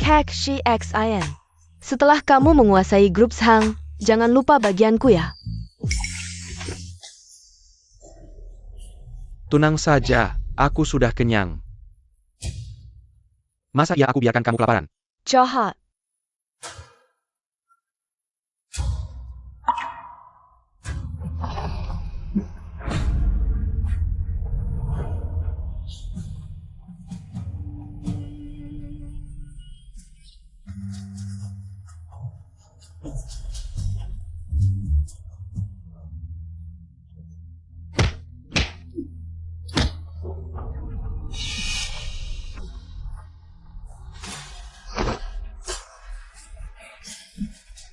KCXIN. Setelah kamu menguasai grup Shang, jangan lupa bagianku ya. Tenang saja, aku sudah kenyang. Masa iya aku biarkan kamu kelaparan? Jahat.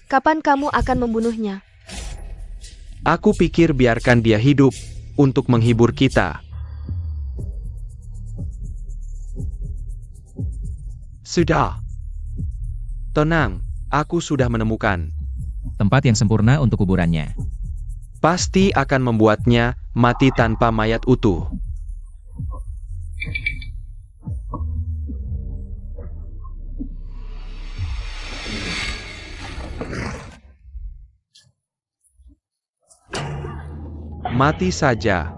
Kapan kamu akan membunuhnya? Aku pikir biarkan dia hidup untuk menghibur kita. Sudah. Tenang, aku sudah menemukan. Tempat yang sempurna untuk kuburannya. Pasti akan membuatnya mati tanpa mayat utuh. Mati saja.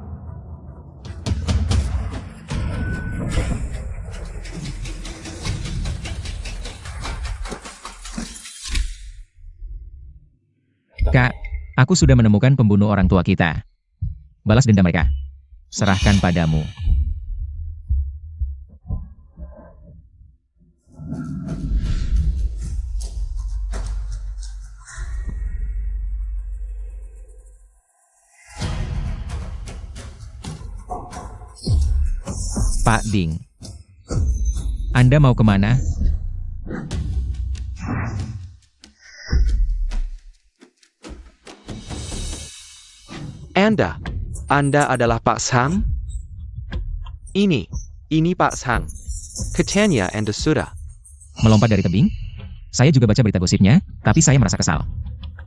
Kak, aku sudah menemukan pembunuh orang tua kita. Balas dendam mereka. Serahkan padamu. Pak Ding. Anda mau kemana? Anda adalah Pak Shang? Ini Pak Shang. Katanya Anda sudah. Melompat dari tebing? Saya juga baca berita gosipnya, tapi saya merasa kesal.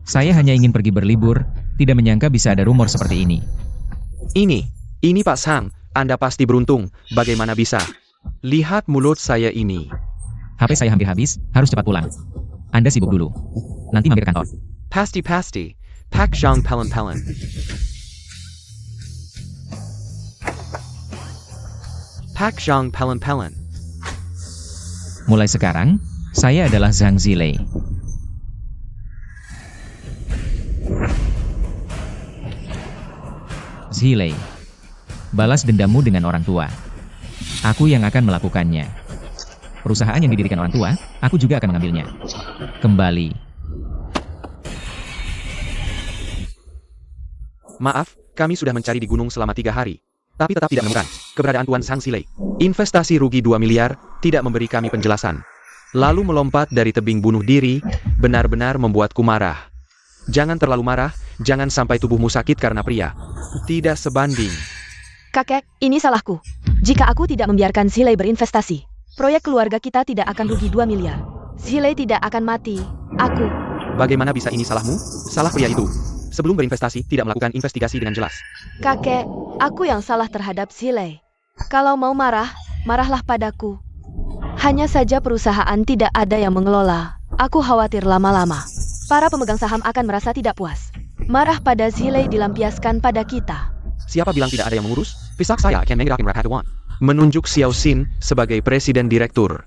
Saya hanya ingin pergi berlibur, tidak menyangka bisa ada rumor seperti ini. Ini Pak Shang. Anda pasti beruntung, bagaimana bisa? Lihat mulut saya ini. HP saya hampir habis, harus cepat pulang. Anda sibuk dulu. Nanti mampir kantor. Pasti. Pak Zhang Pelen. Pak Zhang Pelen. Mulai sekarang, saya adalah Zhang Zilei. Zilei. Balas dendammu dengan orang tua. Aku yang akan melakukannya. Perusahaan yang didirikan orang tua, aku juga akan mengambilnya. Kembali. Maaf, kami sudah mencari di gunung selama 3 hari. Tapi tetap tidak menemukan keberadaan Tuan Zhang Zilei. Investasi rugi 2 miliar, tidak memberi kami penjelasan. Lalu melompat dari tebing bunuh diri, benar-benar membuatku marah. Jangan terlalu marah, jangan sampai tubuhmu sakit karena pria. Tidak sebanding. Kakek, ini salahku. Jika aku tidak membiarkan Zilei berinvestasi, proyek keluarga kita tidak akan rugi 2 miliar. Zilei tidak akan mati. Aku. Bagaimana bisa ini salahmu? Salah pria itu. Sebelum berinvestasi, tidak melakukan investigasi dengan jelas. Kakek, aku yang salah terhadap Zilei. Kalau mau marah, marahlah padaku. Hanya saja perusahaan tidak ada yang mengelola. Aku khawatir lama-lama para pemegang saham akan merasa tidak puas. Marah pada Zilei dilampiaskan pada kita. Siapa bilang tidak ada yang mengurus? Pisak saya akan menggerakkan Rakyat menunjuk Xiao Xin sebagai presiden direktur.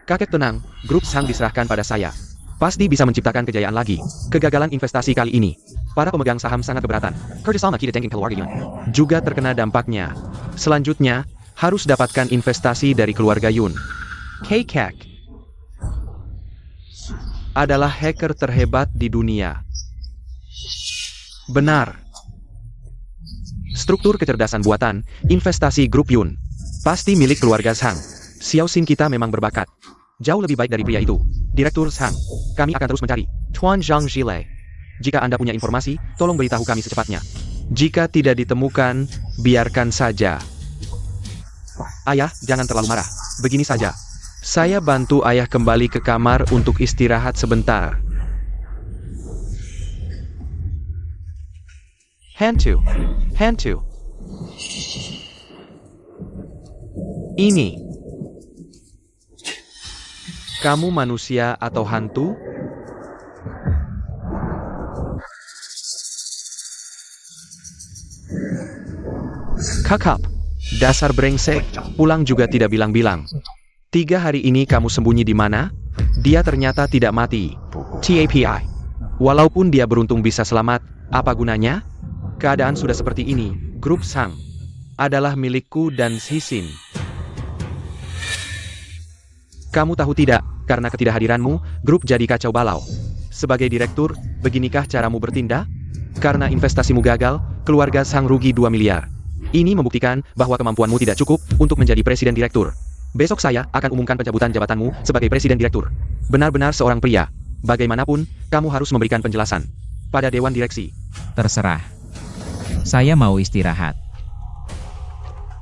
Kakek tenang, grup Shang diserahkan pada saya. Pasti bisa menciptakan kejayaan lagi. Kegagalan investasi kali ini, para pemegang saham sangat keberatan. Kerjasama kita dengan keluarga Yun juga terkena dampaknya. Selanjutnya, harus dapatkan investasi dari keluarga Yun. Kek adalah hacker terhebat di dunia. Benar. Struktur kecerdasan buatan, investasi grup Yun. Pasti milik keluarga Shang. Xiao Xin kita memang berbakat. Jauh lebih baik dari pria itu. Direktur Shang. Kami akan terus mencari Tuan Zhang Zilei. Jika Anda punya informasi, tolong beritahu kami secepatnya. Jika tidak ditemukan, biarkan saja. Ayah, jangan terlalu marah. Begini saja. Saya bantu ayah kembali ke kamar untuk istirahat sebentar. Hantu. Ini. Kamu manusia atau hantu? Kakap, dasar brengsek, pulang juga tidak bilang-bilang. 3 hari ini kamu sembunyi di mana? Dia ternyata tidak mati. TAPI. Walaupun dia beruntung bisa selamat, apa gunanya? Keadaan sudah seperti ini. Grup Sang adalah milikku dan Hisin. Kamu tahu tidak, karena ketidakhadiranmu, grup jadi kacau balau. Sebagai direktur, beginikah caramu bertindak? Karena investasimu gagal, keluarga Sang rugi 2 miliar. Ini membuktikan bahwa kemampuanmu tidak cukup untuk menjadi presiden direktur. Besok saya akan umumkan pencabutan jabatanmu sebagai presiden direktur. Benar-benar seorang pria. Bagaimanapun, kamu harus memberikan penjelasan pada dewan direksi. Terserah. Saya mau istirahat.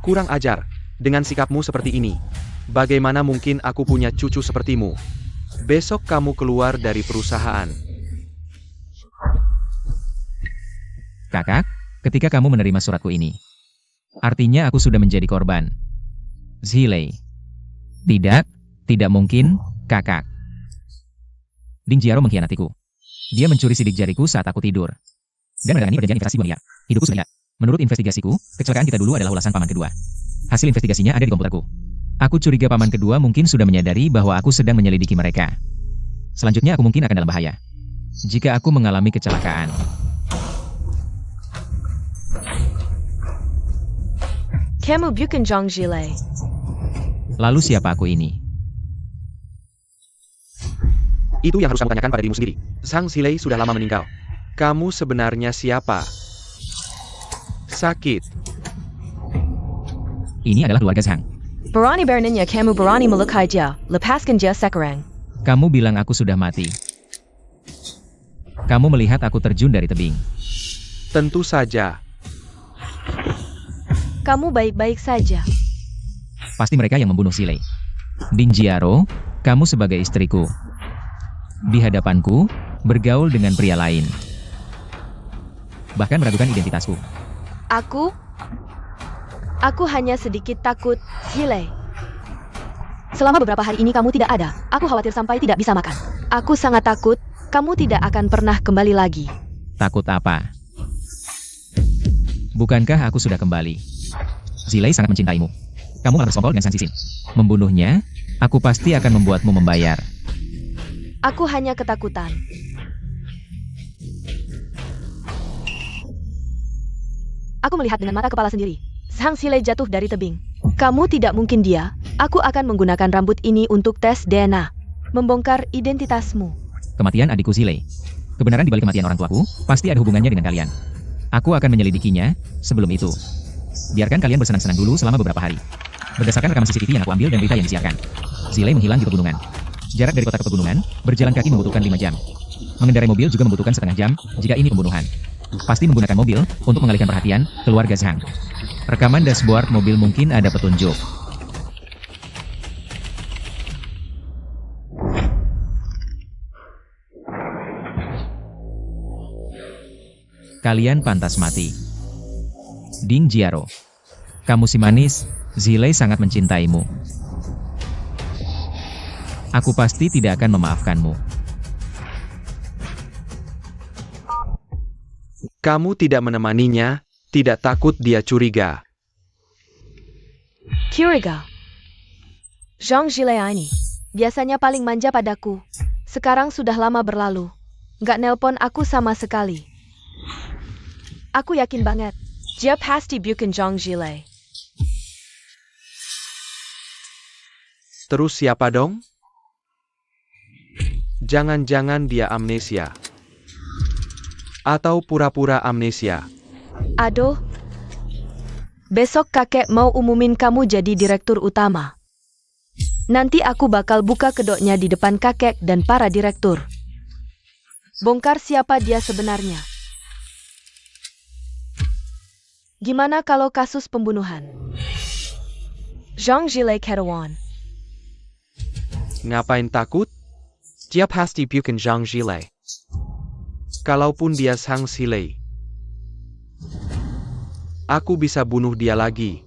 Kurang ajar. Dengan sikapmu seperti ini, bagaimana mungkin aku punya cucu sepertimu? Besok kamu keluar dari perusahaan. Kakak, ketika kamu menerima suratku ini, artinya aku sudah menjadi korban. Zhilei. Tidak mungkin, kakak. Ding Jiaro mengkhianatiku. Dia mencuri sidik jariku saat aku tidur. Dan menandatangani perjanjian investasi 2 miliar. Hidupku sudah. Menurut investigasiku, kecelakaan kita dulu adalah ulasan paman kedua. Hasil investigasinya ada di komputerku. Aku curiga paman kedua mungkin sudah menyadari bahwa aku sedang menyelidiki mereka. Selanjutnya aku mungkin akan dalam bahaya jika aku mengalami kecelakaan. Kamu bukan Zhang Zhilei. Lalu siapa aku ini? Itu yang harus kamu tanyakan pada dirimu sendiri. Sang Zhilei sudah lama meninggal. Kamu sebenarnya siapa? Sakit. Ini adalah keluarga Zhang. Berani beraninya kamu berani melukai dia. Lepaskan dia sekarang. Kamu bilang aku sudah mati. Kamu melihat aku terjun dari tebing. Tentu saja. Kamu baik-baik saja. Pasti mereka yang membunuh Zhilei. Ding Jiaro, kamu sebagai istriku. Di hadapanku, bergaul dengan pria lain. Bahkan meragukan identitasku. Aku hanya sedikit takut, Zhilei. Selama beberapa hari ini kamu tidak ada. Aku khawatir sampai tidak bisa makan. Aku sangat takut, kamu tidak akan pernah kembali lagi. Takut apa? Bukankah aku sudah kembali? Zhilei sangat mencintaimu. Kamu malah bersekongkol dengan Sang Sisin. Membunuhnya, aku pasti akan membuatmu membayar. Aku hanya ketakutan. Aku melihat dengan mata kepala sendiri. Sang Zhilei jatuh dari tebing. Kamu tidak mungkin dia. Aku akan menggunakan rambut ini untuk tes DNA. Membongkar identitasmu. Kematian adikku Zhilei. Kebenaran di balik kematian orang tuaku, pasti ada hubungannya dengan kalian. Aku akan menyelidikinya, sebelum itu. Biarkan kalian bersenang-senang dulu selama beberapa hari. Berdasarkan rekaman CCTV yang aku ambil dan berita yang disiarkan, Zhilei menghilang di pegunungan. Jarak dari kota ke pegunungan, berjalan kaki membutuhkan 5 jam. Mengendarai mobil juga membutuhkan setengah jam, jika ini pembunuhan. Pasti menggunakan mobil, untuk mengalihkan perhatian, keluarga Zhang. Rekaman dashboard mobil mungkin ada petunjuk. Kalian pantas mati. Ding Jiaro. Kamu si manis, Zhilei sangat mencintaimu. Aku pasti tidak akan memaafkanmu. Kamu tidak menemaninya, tidak takut dia curiga. Curiga. Zhang Zhilei ini. Biasanya paling manja padaku. Sekarang sudah lama berlalu. Nggak nelpon aku sama sekali. Aku yakin banget. Dia pasti bukan Zhang Zhilei. Terus siapa dong? Jangan-jangan dia amnesia. Atau pura-pura amnesia. Aduh. Besok kakek mau umumin kamu jadi direktur utama. Nanti aku bakal buka kedoknya di depan kakek dan para direktur. Bongkar siapa dia sebenarnya. Gimana kalau kasus pembunuhan? Zhang Zhilei Ketawan. Ngapain takut? Dia pasti bukan Zhang Zhilei. Kalaupun dia Sang Zhilei, aku bisa bunuh dia lagi.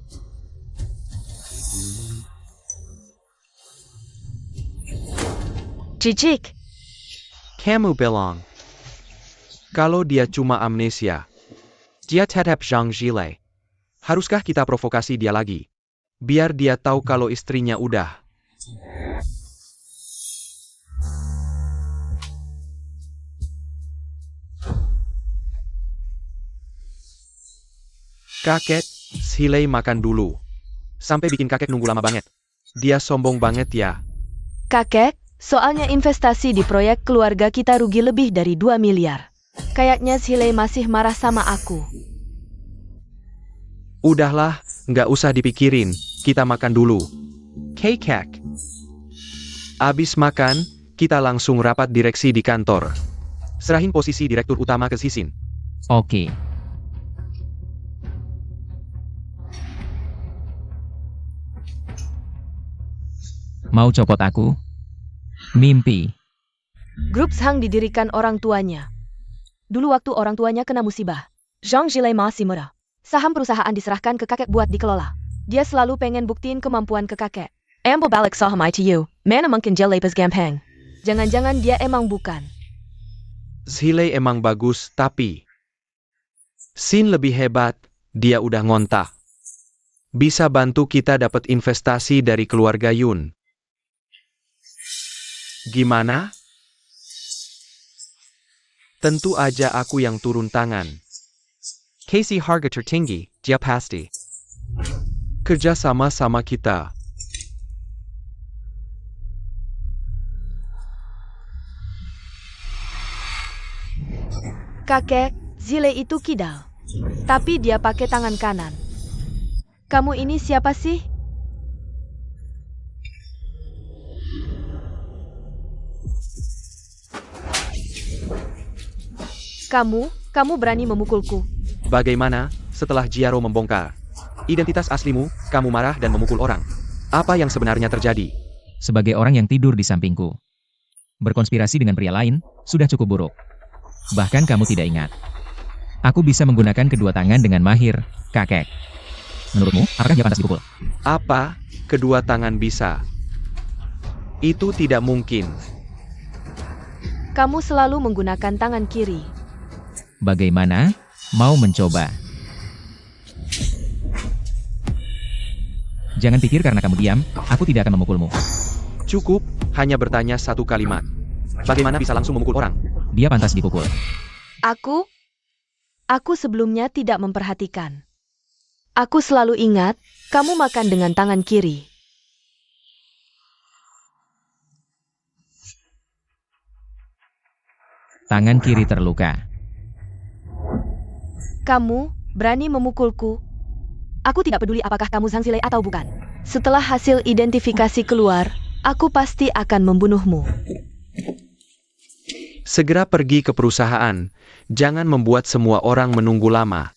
Cicik. Kamu bilang. Kalau dia cuma amnesia. Dia tetap Zhang Zhilei. Haruskah kita provokasi dia lagi? Biar dia tahu kalau istrinya udah. Kakek, Zhilei makan dulu. Sampai bikin kakek nunggu lama banget. Dia sombong banget ya. Kakek, soalnya investasi di proyek keluarga kita rugi lebih dari 2 miliar. Kayaknya Zhilei masih marah sama aku. Udahlah, nggak usah dipikirin. Kita makan dulu. Kakek. Abis makan, kita langsung rapat direksi di kantor. Serahin posisi direktur utama ke Sisin. Oke. Mau copot aku? Mimpi. Grup Zhang didirikan orang tuanya. Dulu waktu orang tuanya kena musibah, Zhang Zhilei masih muda. Saham perusahaan diserahkan ke kakek buat dikelola. Dia selalu pengen buktiin kemampuan ke kakek. Ambil balik saham ITU, mana mungkin Zhilei pas gampang. Jangan-jangan dia emang bukan. Zhilei emang bagus, tapi Sin lebih hebat, dia udah ngontak. Bisa bantu kita dapat investasi dari keluarga Yun. Gimana? Tentu aja aku yang turun tangan. Casey harga tertinggi, dia pasti. Kerja sama-sama kita. Kakek, Zhilei itu kidal. Tapi dia pakai tangan kanan. Kamu ini siapa sih? Kamu berani memukulku. Bagaimana, setelah Jiaro membongkar identitas aslimu, kamu marah dan memukul orang? Apa yang sebenarnya terjadi? Sebagai orang yang tidur di sampingku, berkonspirasi dengan pria lain, sudah cukup buruk. Bahkan kamu tidak ingat. Aku bisa menggunakan kedua tangan dengan mahir, kakek. Menurutmu, apakah dia pantas dipukul? Apa? Kedua tangan bisa? Itu tidak mungkin. Kamu selalu menggunakan tangan kiri. Bagaimana? Mau mencoba? Jangan pikir karena kamu diam, aku tidak akan memukulmu. Cukup, hanya bertanya satu kalimat. Bagaimana bisa langsung memukul orang? Dia pantas dipukul. Aku sebelumnya tidak memperhatikan. Aku selalu ingat, kamu makan dengan tangan kiri. Tangan kiri terluka. Kamu berani memukulku. Aku tidak peduli apakah kamu Zhang Zhilei atau bukan. Setelah hasil identifikasi keluar, aku pasti akan membunuhmu. Segera pergi ke perusahaan. Jangan membuat semua orang menunggu lama.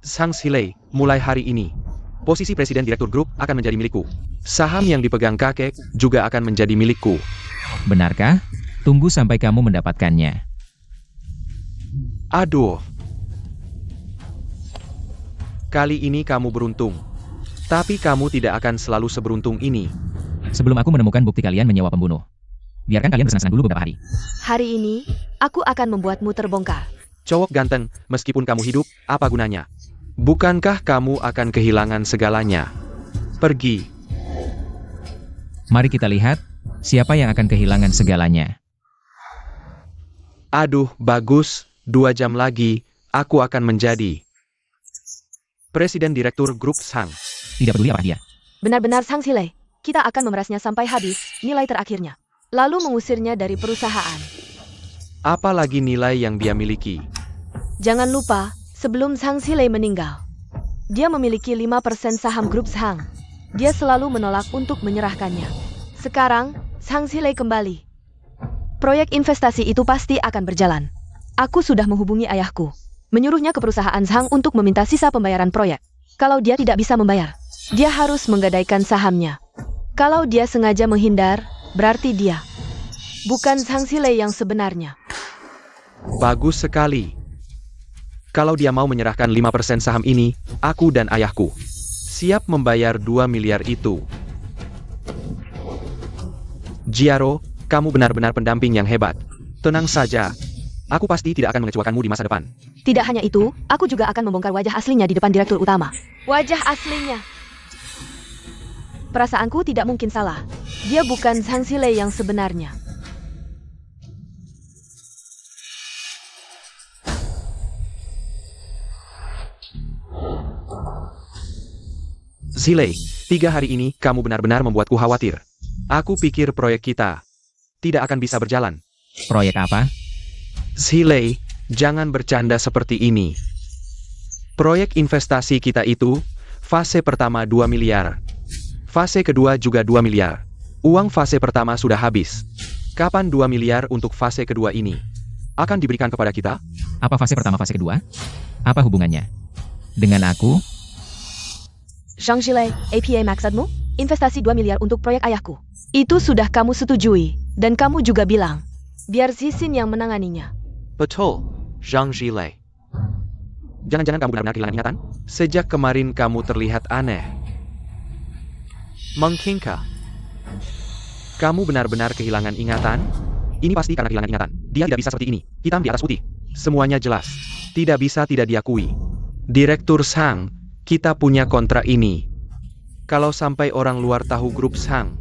Zhang Zhilei, mulai hari ini, posisi Presiden Direktur Grup akan menjadi milikku. Saham yang dipegang kakek juga akan menjadi milikku. Benarkah? Tunggu sampai kamu mendapatkannya. Aduh. Kali ini kamu beruntung. Tapi kamu tidak akan selalu seberuntung ini. Sebelum aku menemukan bukti kalian menyewa pembunuh. Biarkan kalian bersenang-senang dulu beberapa hari. Hari ini, aku akan membuatmu terbongkar. Cowok ganteng, meskipun kamu hidup, apa gunanya? Bukankah kamu akan kehilangan segalanya? Pergi. Mari kita lihat, siapa yang akan kehilangan segalanya. Aduh, bagus. 2 jam lagi, aku akan menjadi Presiden Direktur Grup Zhang. Tidak peduli apa dia. Benar-benar Zhang Zhilei, kita akan memerasnya sampai habis, nilai terakhirnya. Lalu mengusirnya dari perusahaan. Apa lagi nilai yang dia miliki? Jangan lupa, sebelum Zhang Zhilei meninggal, dia memiliki 5% saham grup Zhang. Dia selalu menolak untuk menyerahkannya. Sekarang, Zhang Zhilei kembali. Proyek investasi itu pasti akan berjalan. Aku sudah menghubungi ayahku, menyuruhnya ke perusahaan Zhang untuk meminta sisa pembayaran proyek. Kalau dia tidak bisa membayar, dia harus menggadaikan sahamnya. Kalau dia sengaja menghindar, berarti dia bukan Zhang Zhilei yang sebenarnya. Bagus sekali. Kalau dia mau menyerahkan 5% saham ini, aku dan ayahku siap membayar 2 miliar itu. Jiaro, kamu benar-benar pendamping yang hebat. Tenang saja. Aku pasti tidak akan mengecewakanmu di masa depan. Tidak hanya itu, aku juga akan membongkar wajah aslinya di depan direktur utama. Wajah aslinya. Perasaanku tidak mungkin salah. Dia bukan Zhang Xilei yang sebenarnya. Xilei, 3 hari ini kamu benar-benar membuatku khawatir. Aku pikir proyek kita tidak akan bisa berjalan. Proyek apa? Xilei, jangan bercanda seperti ini. Proyek investasi kita itu, fase pertama 2 miliar. Fase kedua juga 2 miliar. Uang fase pertama sudah habis. Kapan 2 miliar untuk fase kedua ini akan diberikan kepada kita? Apa fase pertama, fase kedua? Apa hubungannya dengan aku? Zhang Xilei, APA maksudmu? Investasi 2 miliar untuk proyek ayahku. Itu sudah kamu setujui, dan kamu juga bilang, biar Zixin yang menanganinya. Betul, Zhang Xilei. Jangan-jangan kamu benar-benar kehilangan ingatan? Sejak kemarin kamu terlihat aneh. Mengkingka. Kamu benar-benar kehilangan ingatan? Ini pasti karena kehilangan ingatan. Dia tidak bisa seperti ini. Hitam di atas putih. Semuanya jelas. Tidak bisa tidak diakui. Direktur Zhang, kita punya kontrak ini. Kalau sampai orang luar tahu grup Zhang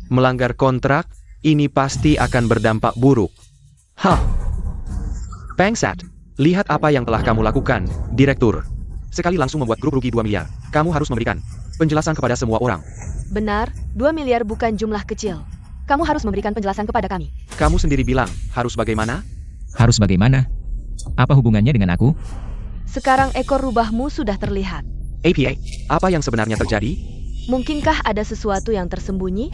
melanggar kontrak, ini pasti akan berdampak buruk. Hah. Bangsat. Lihat apa yang telah kamu lakukan, Direktur. Sekali langsung membuat grup rugi 2 miliar. Kamu harus memberikan penjelasan kepada semua orang. Benar, 2 miliar bukan jumlah kecil. Kamu harus memberikan penjelasan kepada kami. Kamu sendiri bilang, harus bagaimana? Harus bagaimana? Apa hubungannya dengan aku? Sekarang ekor rubahmu sudah terlihat. APA, apa yang sebenarnya terjadi? Mungkinkah ada sesuatu yang tersembunyi?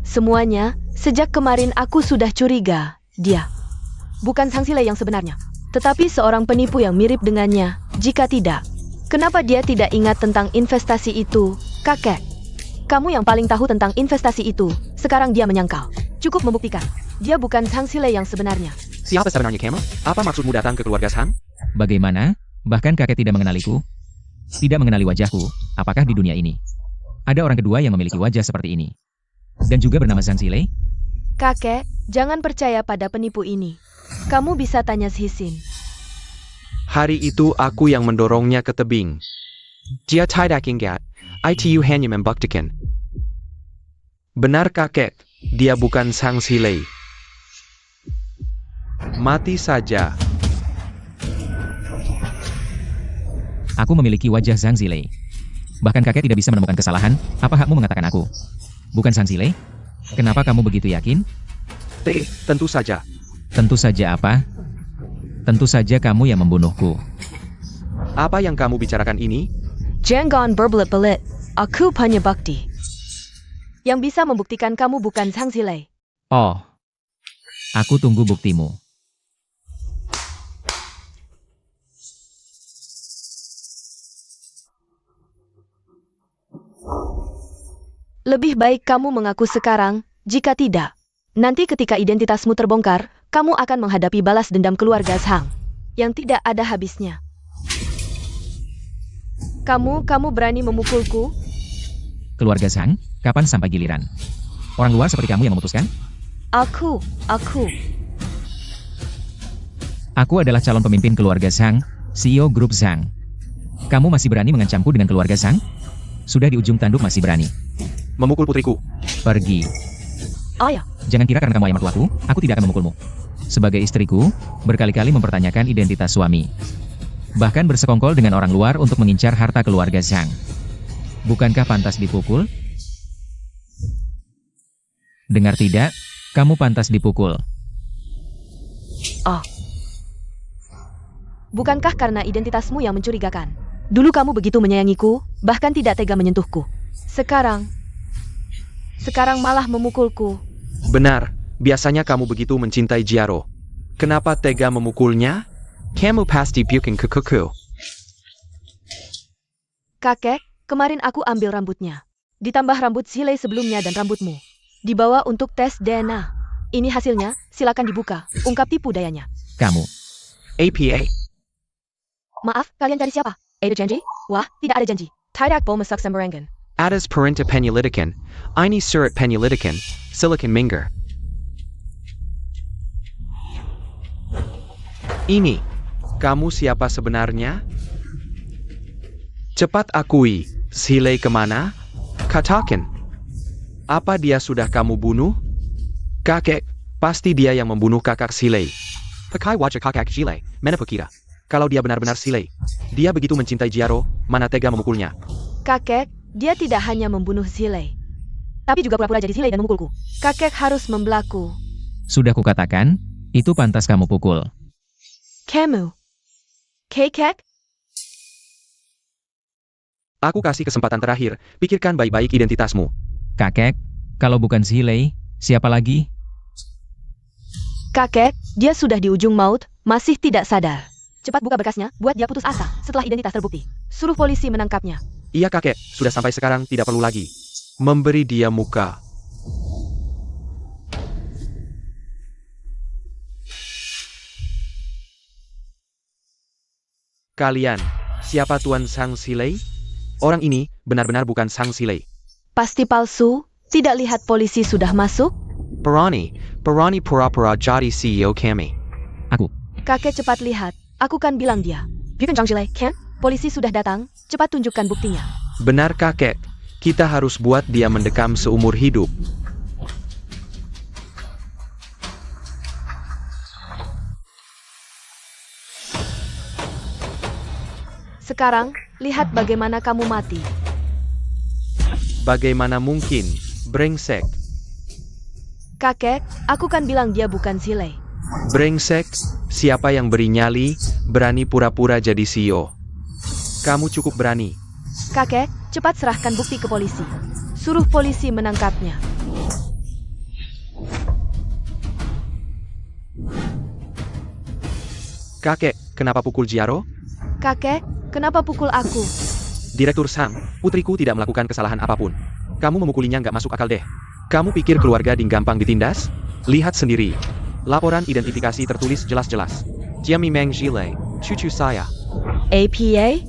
Semuanya, sejak kemarin aku sudah curiga, dia bukan Zhang Xilei yang sebenarnya, tetapi seorang penipu yang mirip dengannya. Jika tidak, kenapa dia tidak ingat tentang investasi itu, kakek? Kamu yang paling tahu tentang investasi itu, sekarang dia menyangkal. Cukup membuktikan, dia bukan Zhang Xilei yang sebenarnya. Siapa sebenarnya kamu? Apa maksudmu datang ke keluarga Zhang? Bagaimana? Bahkan kakek tidak mengenaliku. Tidak mengenali wajahku. Apakah di dunia ini ada orang kedua yang memiliki wajah seperti ini? Dan juga bernama Zhang Xilei? Kakek, jangan percaya pada penipu ini. Kamu bisa tanya Zixin. Hari itu aku yang mendorongnya ke tebing. Dia tidak ingat. Itu hanya membuktikan. Benar kakek, dia bukan Zhang Xilei. Mati saja. Aku memiliki wajah Zhang Xilei. Bahkan kakek tidak bisa menemukan kesalahan. Apa hakmu mengatakan aku bukan Zhang Xilei? Kenapa kamu begitu yakin? Tentu saja. Tentu saja apa? Tentu saja kamu yang membunuhku. Apa yang kamu bicarakan ini? Jangan berbelit-belit. Aku punya bukti yang bisa membuktikan kamu bukan Zhang Xilei. Oh. Aku tunggu buktimu. Lebih baik kamu mengaku sekarang, jika tidak, nanti ketika identitasmu terbongkar, kamu akan menghadapi balas dendam keluarga Zhang yang tidak ada habisnya. Kamu berani memukulku? Keluarga Zhang, kapan sampai giliran? Orang luar seperti kamu yang memutuskan? Aku. Aku adalah calon pemimpin keluarga Zhang, CEO grup Zhang. Kamu masih berani mengancamku dengan keluarga Zhang? Sudah di ujung tanduk masih berani. Memukul putriku. Pergi. Ayah. Jangan kira karena kamu ayah mertuaku, aku tidak akan memukulmu. Sebagai istriku, berkali-kali mempertanyakan identitas suami. Bahkan bersekongkol dengan orang luar untuk mengincar harta keluarga Zhang. Bukankah pantas dipukul? Dengar tidak? Kamu pantas dipukul. Oh. Bukankah karena identitasmu yang mencurigakan? Dulu kamu begitu menyayangiku, bahkan tidak tega menyentuhku. Sekarang malah memukulku. Benar, biasanya kamu begitu mencintai Jiaro. Kenapa tega memukulnya? Kamu pasti puking ke kuku. Kakek, kemarin aku ambil rambutnya. Ditambah rambut Xilei sebelumnya dan rambutmu. Dibawa untuk tes DNA. Ini hasilnya, silakan dibuka. Ungkap tipu dayanya. Kamu. APA. Maaf, kalian cari siapa? Ada janji? Wah, tidak ada janji. Tidak boleh masak sembarangan. Atas perintah penyelidikan, ini surat penyelidikan, silakan minggir. Ini, kamu siapa sebenarnya? Cepat akui, Zhilei kemana? Katakan. Apa dia sudah kamu bunuh? Kakek, pasti dia yang membunuh kakak Zhilei. Pakai wajah kakak Zhilei, mana pikir? Kalau dia benar-benar Zhilei, dia begitu mencintai Jiaro, mana tega memukulnya. Kakek, dia tidak hanya membunuh Zhilei, tapi juga pura-pura jadi Zhilei dan memukulku. Kakek harus membelaku. Sudah kukatakan, itu pantas kamu pukul. Kamu. Kakek? Aku kasih kesempatan terakhir, pikirkan baik-baik identitasmu. Kakek, kalau bukan Zhilei, siapa lagi? Kakek, dia sudah di ujung maut, masih tidak sadar. Cepat buka berkasnya, buat dia putus asa, setelah identitas terbukti. Suruh polisi menangkapnya. Iya kakek, sudah sampai sekarang tidak perlu lagi memberi dia muka. Kalian, siapa Tuan Sang Zhilei? Orang ini benar-benar bukan Sang Zhilei. Pasti palsu, tidak lihat polisi sudah masuk? Perani pura-pura jadi CEO kami. Aku. Kakek cepat lihat, aku kan bilang dia. Bukan Zhang Zhilei, kan? Polisi sudah datang, cepat tunjukkan buktinya. Benar kakek, kita harus buat dia mendekam seumur hidup. Sekarang, lihat bagaimana kamu mati. Bagaimana mungkin, brengsek. Kakek, aku kan bilang dia bukan Zhilei. Brengsek, siapa yang beri nyali, berani pura-pura jadi CEO. Kamu cukup berani. Kakek, cepat serahkan bukti ke polisi. Suruh polisi menangkapnya. Kakek, kenapa pukul Jiaro? Kakek, kenapa pukul aku? Direktur Sang, putriku tidak melakukan kesalahan apapun. Kamu memukulinya nggak masuk akal deh. Kamu pikir keluarga Ding gampang ditindas? Lihat sendiri. Laporan identifikasi tertulis jelas-jelas. Jiami Meng Zhilei, cucu saya. APA?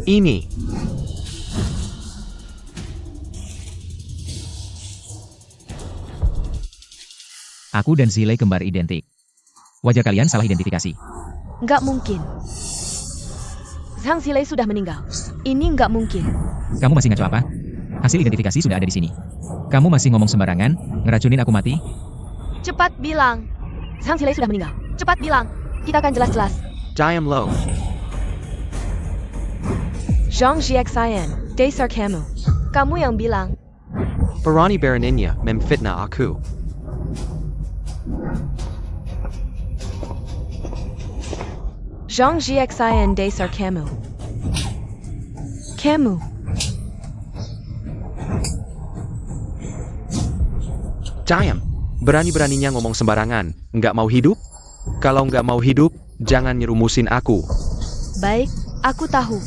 Ini. Aku dan Zhilei kembar identik. Wajah kalian salah identifikasi. Nggak mungkin. Zhang Zhilei sudah meninggal. Ini nggak mungkin. Kamu masih ngaco apa? Hasil identifikasi sudah ada di sini. Kamu masih ngomong sembarangan, ngeracunin aku mati? Cepat bilang. Zhang Zhilei sudah meninggal. Cepat bilang. Kita akan jelas-jelas. Diam Lo. Zhang Jiaxian, dasar kamu. Kamu yang bilang. Perani Bereninya memfitnah aku. Zhang Jiaxian, dasar kamu. Kamu. Diam. Berani-beraninya ngomong sembarangan. Nggak mau hidup? Kalau nggak mau hidup, jangan nyerumusin aku. Baik, aku tahu.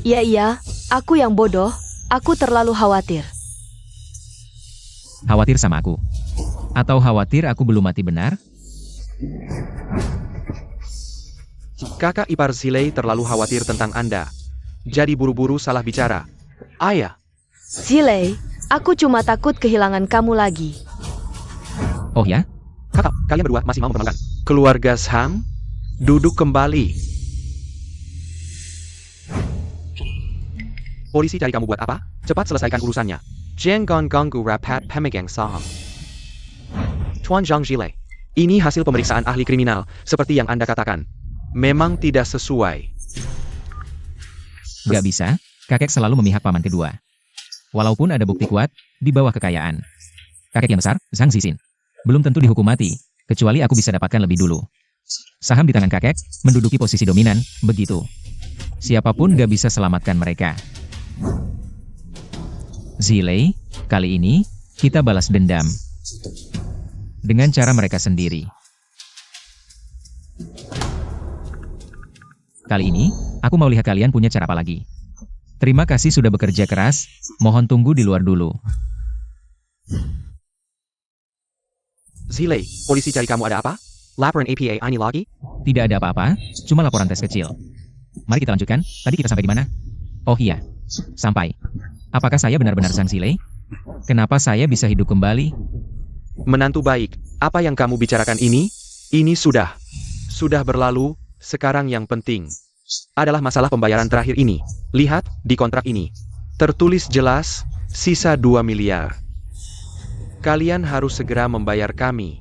Iya, aku yang bodoh. Aku terlalu khawatir. Khawatir sama aku? Atau khawatir aku belum mati benar? Kakak ipar Zhilei terlalu khawatir tentang Anda. Jadi buru-buru salah bicara. Ayah. Zhilei, aku cuma takut kehilangan kamu lagi. Oh ya? Kakak, kalian berdua masih mau mempermalukan keluarga Sang? Duduk kembali. Polisi cari kamu buat apa? Cepat selesaikan urusannya. Jangan ganggu rapat pemegang saham. Tuan Zhang Zhilei, ini hasil pemeriksaan ahli kriminal, seperti yang Anda katakan. Memang tidak sesuai. Gak bisa, kakek selalu memihak paman kedua. Walaupun ada bukti kuat, di bawah kekayaan. Kakek yang besar, Zhang Zixin, belum tentu dihukum mati, kecuali aku bisa dapatkan lebih dulu. Saham di tangan kakek, menduduki posisi dominan, begitu. Siapapun gak bisa selamatkan mereka. Zhilei, kali ini, kita balas dendam. Dengan cara mereka sendiri. Kali ini, aku mau lihat kalian punya cara apa lagi. Terima kasih sudah bekerja keras, mohon tunggu di luar dulu. Zhilei, polisi cari kamu ada apa? Laporan APA ini lagi? Tidak ada apa-apa, cuma laporan tes kecil. Mari kita lanjutkan, tadi kita sampai di mana? Oh iya, sampai. Apakah saya benar-benar Zhang Zhilei? Kenapa saya bisa hidup kembali? Menantu baik, apa yang kamu bicarakan ini? Ini sudah berlalu, sekarang yang penting adalah masalah pembayaran terakhir ini. Lihat, di kontrak ini tertulis jelas, sisa 2 miliar. Kalian harus segera membayar kami.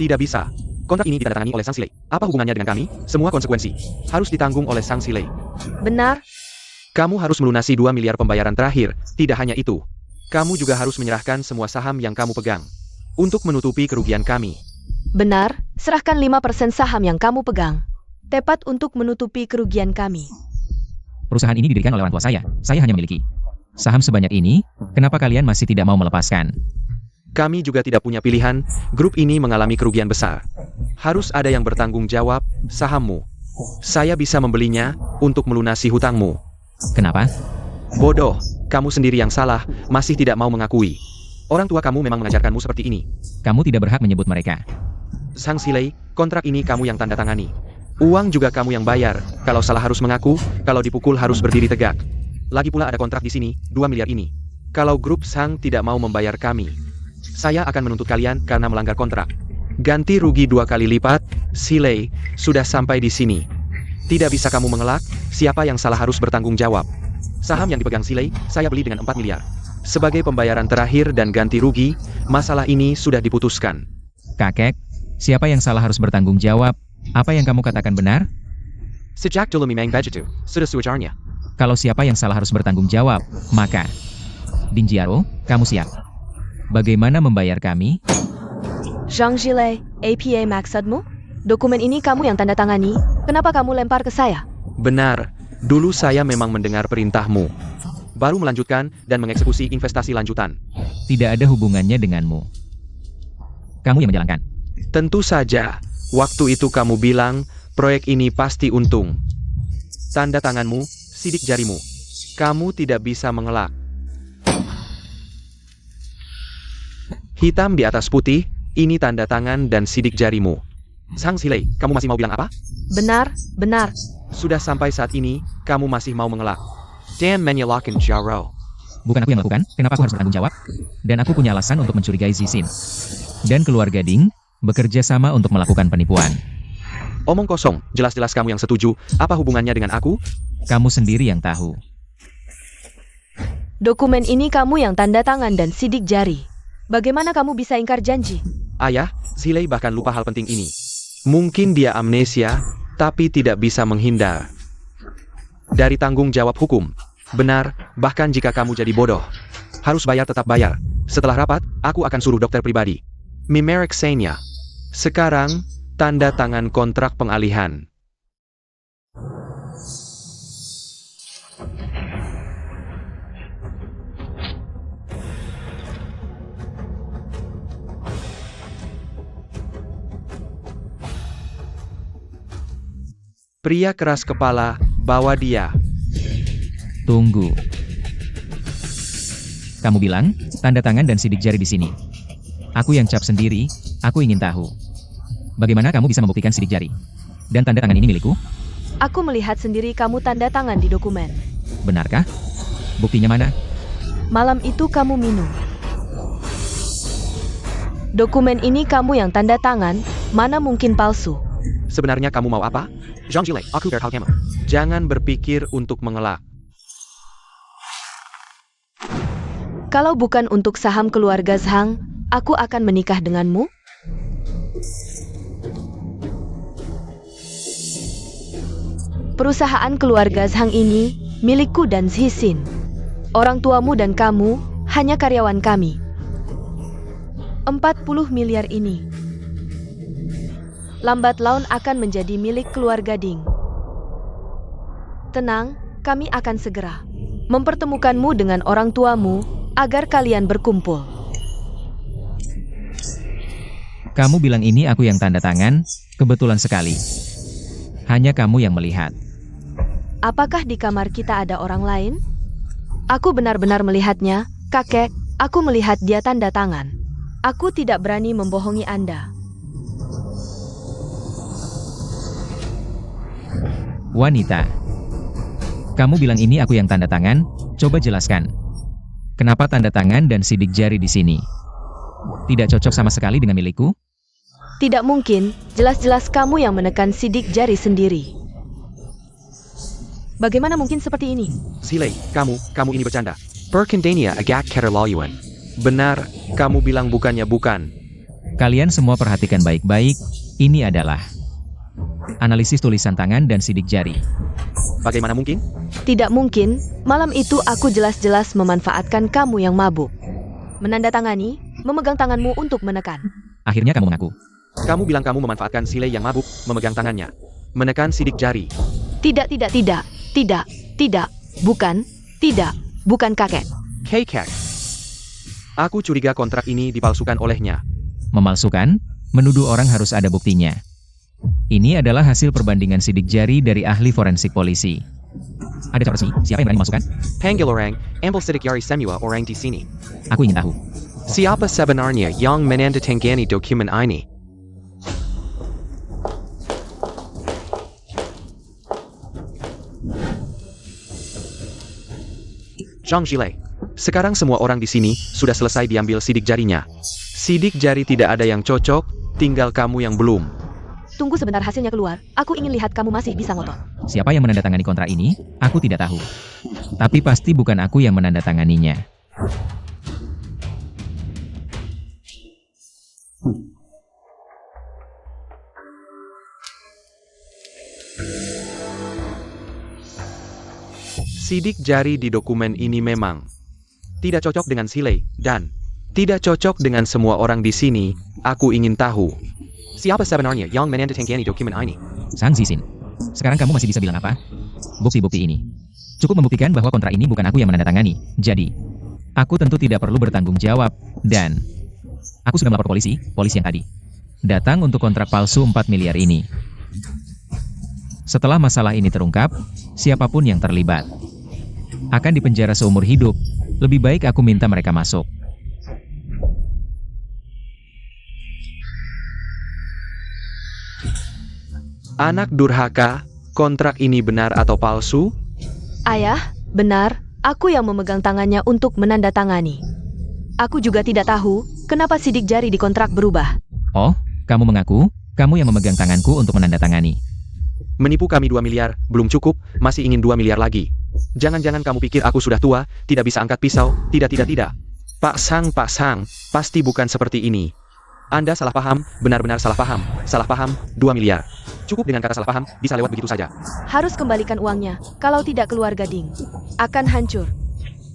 Tidak bisa. Kontrak ini ditandatangani oleh Zhang Zhilei. Apa hubungannya dengan kami? Semua konsekuensi harus ditanggung oleh Zhang Zhilei. Benar, Kamu harus melunasi 2 miliar pembayaran terakhir. Tidak hanya itu, kamu juga harus menyerahkan semua saham yang kamu pegang untuk menutupi kerugian kami. benar, serahkan 5% saham yang kamu pegang. Tepat untuk menutupi kerugian kami. Perusahaan ini didirikan oleh orang tua saya hanya memiliki saham sebanyak ini, kenapa kalian masih tidak mau melepaskan? Kami juga tidak punya pilihan, grup ini mengalami kerugian besar. Harus ada yang bertanggung jawab, sahammu. Saya bisa membelinya untuk melunasi hutangmu. Kenapa? Bodoh, kamu sendiri yang salah, masih tidak mau mengakui. Orang tua kamu memang mengajarkanmu seperti ini. Kamu tidak berhak menyebut mereka. Zhang Zhilei, kontrak ini kamu yang tanda tangani. Uang juga kamu yang bayar, kalau salah harus mengaku, kalau dipukul harus berdiri tegak. Lagi pula ada kontrak di sini, 2 miliar ini. Kalau grup Zhang tidak mau membayar kami, saya akan menuntut kalian karena melanggar kontrak. Ganti rugi 2 kali lipat, Zhilei, sudah sampai di sini. Tidak bisa kamu mengelak, siapa yang salah harus bertanggung jawab. Saham yang dipegang Zhilei, saya beli dengan 4 miliar. Sebagai pembayaran terakhir dan ganti rugi, masalah ini sudah diputuskan. Kakek, siapa yang salah harus bertanggung jawab? Apa yang kamu katakan benar? Sejak dulu memang begitu, sudah sewajarnya. Kalau siapa yang salah harus bertanggung jawab, maka Ding Jiaro, kamu siap? Bagaimana membayar kami? Zhang Zhilei, APA maksudmu? Dokumen ini kamu yang tanda tangani, kenapa kamu lempar ke saya? Benar, dulu saya memang mendengar perintahmu. Baru melanjutkan dan mengeksekusi investasi lanjutan. Tidak ada hubungannya denganmu. Kamu yang menjalankan. Tentu saja, waktu itu kamu bilang, proyek ini pasti untung. Tanda tanganmu, sidik jarimu. Kamu tidak bisa mengelak. Hitam di atas putih, ini tanda tangan dan sidik jarimu. Zhang Zhilei, kamu masih mau bilang apa? Benar, benar. Sudah sampai saat ini, kamu masih mau mengelak. Dan menyalahkan Jiaro. Bukan aku yang lakukan, kenapa aku harus bertanggung jawab? Dan aku punya alasan untuk mencurigai Zixin. Dan keluarga Ding, bekerja sama untuk melakukan penipuan. Omong kosong, jelas-jelas kamu yang setuju. Apa hubungannya dengan aku? Kamu sendiri yang tahu. Dokumen ini kamu yang tanda tangan dan sidik jari. Bagaimana kamu bisa ingkar janji? Ayah, Zhilei bahkan lupa hal penting ini. Mungkin dia amnesia, tapi tidak bisa menghindar dari tanggung jawab hukum. Benar, bahkan jika kamu jadi bodoh, harus bayar tetap bayar. Setelah rapat, aku akan suruh dokter pribadi memeriksa Xenia. Sekarang, tanda tangan kontrak pengalihan. Pria keras kepala, bawa dia. Tunggu. Kamu bilang, tanda tangan dan sidik jari di sini. Aku yang cap sendiri, aku ingin tahu. Bagaimana kamu bisa membuktikan sidik jari? Dan tanda tangan ini milikku? Aku melihat sendiri kamu tanda tangan di dokumen. Benarkah? Buktinya mana? Malam itu kamu minum. Dokumen ini kamu yang tanda tangan, mana mungkin palsu? Sebenarnya kamu mau apa? Zhang Zhilei, aku berhak kamu. Jangan berpikir untuk mengelak. Kalau bukan untuk saham keluarga Zhang, aku akan menikah denganmu? Perusahaan keluarga Zhang ini milikku dan Zixin. Orang tuamu dan kamu hanya karyawan kami. 40 miliar ini lambat laun akan menjadi milik keluarga Ding. Tenang, kami akan segera mempertemukanmu dengan orang tuamu agar kalian berkumpul. Kamu bilang ini aku yang tanda tangan, kebetulan sekali. Hanya kamu yang melihat. Apakah di kamar kita ada orang lain? Aku benar-benar melihatnya, kakek. Aku melihat dia tanda tangan. Aku tidak berani membohongi Anda. Wanita. Kamu bilang ini aku yang tanda tangan? Coba jelaskan. Kenapa tanda tangan dan sidik jari di sini? Tidak cocok sama sekali dengan milikku? Tidak mungkin, jelas-jelas kamu yang menekan sidik jari sendiri. Bagaimana mungkin seperti ini? Zilei, kamu ini bercanda. Perkendania agak keterlaluan. Benar, kamu bilang bukannya bukan. Kalian semua perhatikan baik-baik, ini adalah analisis tulisan tangan dan sidik jari. Bagaimana mungkin? Tidak mungkin, malam itu aku jelas-jelas memanfaatkan kamu yang mabuk. Menandatangani, memegang tanganmu untuk menekan. Akhirnya kamu mengaku. Kamu bilang kamu memanfaatkan Zilei yang mabuk, memegang tangannya. Menekan sidik jari. Tidak, bukan kakek. Kekek. Aku curiga kontrak ini dipalsukan olehnya. Memalsukan? Menuduh orang harus ada buktinya. Ini adalah hasil perbandingan sidik jari dari ahli forensik polisi. Ada cara resmi, siapa yang berani memasukkan? Panggil orang, ambil sidik jari semua orang di sini. Aku ingin tahu. Siapa sebenarnya yang menandatangani dokumen ini? Zhang Zhilei. Sekarang semua orang di sini sudah selesai diambil sidik jarinya. Sidik jari tidak ada yang cocok, tinggal kamu yang belum. Tunggu sebentar hasilnya keluar, aku ingin lihat kamu masih bisa ngotot. Siapa yang menandatangani kontrak ini? Aku tidak tahu. Tapi pasti bukan aku yang menandatanganinya. Sidik jari di dokumen ini memang tidak cocok dengan Zilei dan tidak cocok dengan semua orang di sini. Aku ingin tahu siapa sebenarnya yang menandatangani dokumen ini. Sang Zixin. Sekarang kamu masih bisa bilang apa? Bukti-bukti ini cukup membuktikan bahwa kontrak ini bukan aku yang menandatangani. Jadi, aku tentu tidak perlu bertanggung jawab dan aku sudah melapor polisi yang tadi datang untuk kontrak palsu 4 miliar ini. Setelah masalah ini terungkap, siapapun yang terlibat akan dipenjara seumur hidup. Lebih baik aku minta mereka masuk. Anak durhaka, kontrak ini benar atau palsu? Ayah, benar, aku yang memegang tangannya untuk menandatangani. Aku juga tidak tahu, kenapa sidik jari di kontrak berubah. Oh, kamu mengaku, kamu yang memegang tanganku untuk menandatangani. Menipu kami 2 miliar, belum cukup, masih ingin 2 miliar lagi. Jangan-jangan kamu pikir aku sudah tua, tidak bisa angkat pisau, tidak. Pak Sang, pasti bukan seperti ini. Anda salah paham, benar-benar salah paham, 2 miliar. Cukup dengan kata salah paham, bisa lewat begitu saja. Harus kembalikan uangnya, kalau tidak keluarga Ding akan hancur.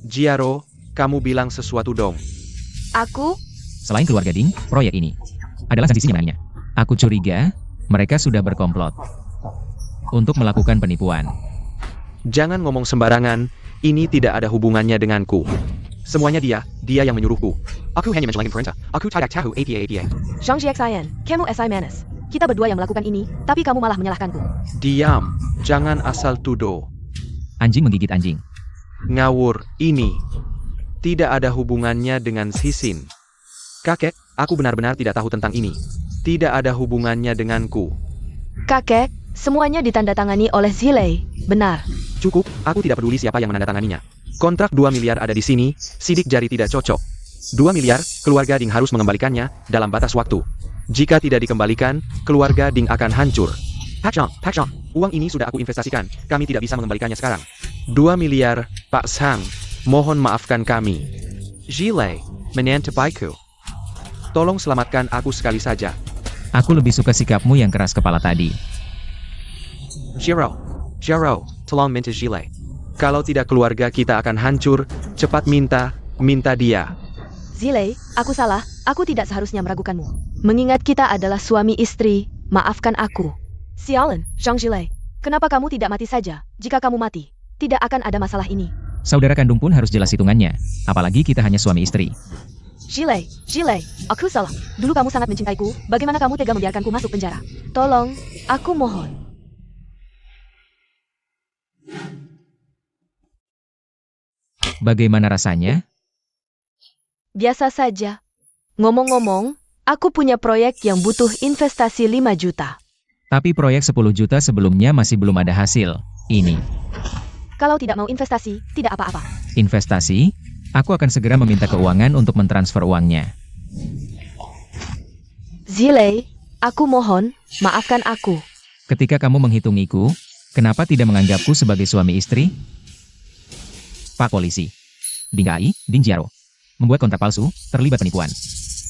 Jiaro, kamu bilang sesuatu dong. Aku? Selain keluarga Ding, proyek ini adalah Zixin yang menangnya. Aku curiga, mereka sudah berkomplot untuk melakukan penipuan. Jangan ngomong sembarangan, ini tidak ada hubungannya denganku. Semuanya dia yang menyuruhku. Aku hanya menjelangin perintah, aku tidak tahu apa-apa. Zhang Xiaxian, kamu SI Manas. Kita berdua yang melakukan ini, tapi kamu malah menyalahkanku. Diam, jangan asal tuduh. Anjing menggigit anjing. Ngawur, ini tidak ada hubungannya dengan Zixin. Kakek, aku benar-benar tidak tahu tentang ini. Tidak ada hubungannya denganku. Kakek, semuanya ditandatangani oleh Zilei, benar. Cukup, aku tidak peduli siapa yang menandatanganinya. Kontrak 2 miliar ada di sini, sidik jari tidak cocok. 2 miliar, keluarga Ding harus mengembalikannya dalam batas waktu. Jika tidak dikembalikan, keluarga Ding akan hancur. Pak Zhang, uang ini sudah aku investasikan, kami tidak bisa mengembalikannya sekarang. 2 miliar, Pak Sang, mohon maafkan kami. Zilei, menantapaiku. Tolong selamatkan aku sekali saja. Aku lebih suka sikapmu yang keras kepala tadi. Jiaro, tolong minta Zilei. Kalau tidak keluarga kita akan hancur, cepat minta dia. Zilei, aku salah, aku tidak seharusnya meragukanmu. Mengingat kita adalah suami istri, maafkan aku. Sialan, Zhang Zilei, kenapa kamu tidak mati saja? Jika kamu mati, tidak akan ada masalah ini. Saudara kandung pun harus jelas hitungannya, apalagi kita hanya suami istri. Zilei, aku salah. Dulu kamu sangat mencintaiku, bagaimana kamu tega membiarkanku masuk penjara? Tolong, aku mohon. Bagaimana rasanya? Biasa saja. Ngomong-ngomong, aku punya proyek yang butuh investasi 5 juta. Tapi proyek 10 juta sebelumnya masih belum ada hasil. Ini. Kalau tidak mau investasi, tidak apa-apa. Investasi? Aku akan segera meminta keuangan untuk mentransfer uangnya. Zilei, aku mohon, maafkan aku. Ketika kamu menghitungiku, kenapa tidak menganggapku sebagai suami istri? Pak Polisi. Ding Ai, Ding Jiaro. Membuat kontrak palsu, terlibat penipuan.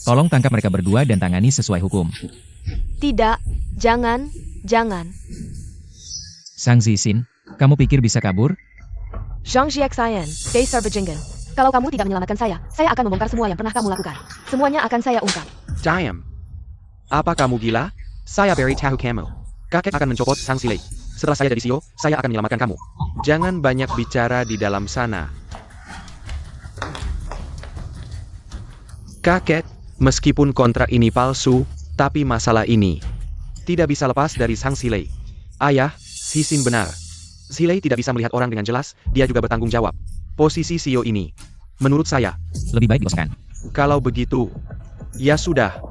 Tolong tangkap mereka berdua dan tangani sesuai hukum. Tidak, jangan. Sang Zixin, kamu pikir bisa kabur? Zhang Jiaxian, Dasar Bajingan. Kalau kamu tidak menyelamatkan saya akan membongkar semua yang pernah kamu lakukan. Semuanya akan saya ungkap. Diam. Apa kamu gila? Saya beritahu kamu. Kakek akan mencopot Sang Zilei. Setelah saya jadi CEO, saya akan menyelamatkan kamu. Jangan banyak bicara di dalam sana. Kakek, meskipun kontrak ini palsu, tapi masalah ini tidak bisa lepas dari Sang Zilei. Ayah, Zixin benar. Zilei tidak bisa melihat orang dengan jelas, dia juga bertanggung jawab. Posisi CEO ini, menurut saya, Lebih baik dikosongkan. kalau begitu, ya sudah.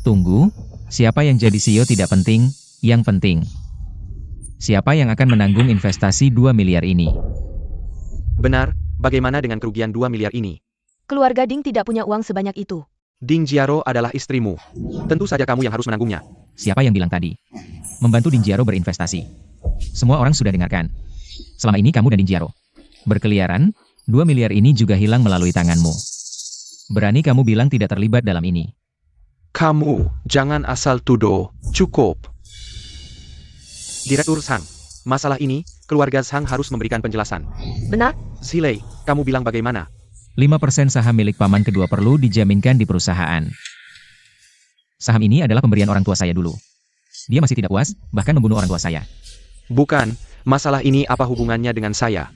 Tunggu, siapa yang jadi CEO tidak penting, yang penting. Siapa yang akan menanggung investasi 2 miliar ini? Benar, bagaimana dengan kerugian 2 miliar ini? Keluarga Ding tidak punya uang sebanyak itu. Ding Jiaro adalah istrimu. Tentu saja kamu yang harus menanggungnya. Siapa yang bilang tadi? Membantu Ding Jiaro berinvestasi. Semua orang sudah dengarkan. Selama ini kamu dan Ding Jiaro berkeliaran, 2 miliar ini juga hilang melalui tanganmu. Berani kamu bilang tidak terlibat dalam ini. Kamu, jangan asal tuduh. Cukup. Direktur Zhang, masalah ini, keluarga Zhang harus memberikan penjelasan. Benar? Zilei, kamu bilang bagaimana? 5% saham milik paman kedua perlu dijaminkan di perusahaan. Saham ini adalah pemberian orang tua saya dulu. Dia masih tidak puas, bahkan membunuh orang tua saya. Bukan, masalah ini apa hubungannya dengan saya?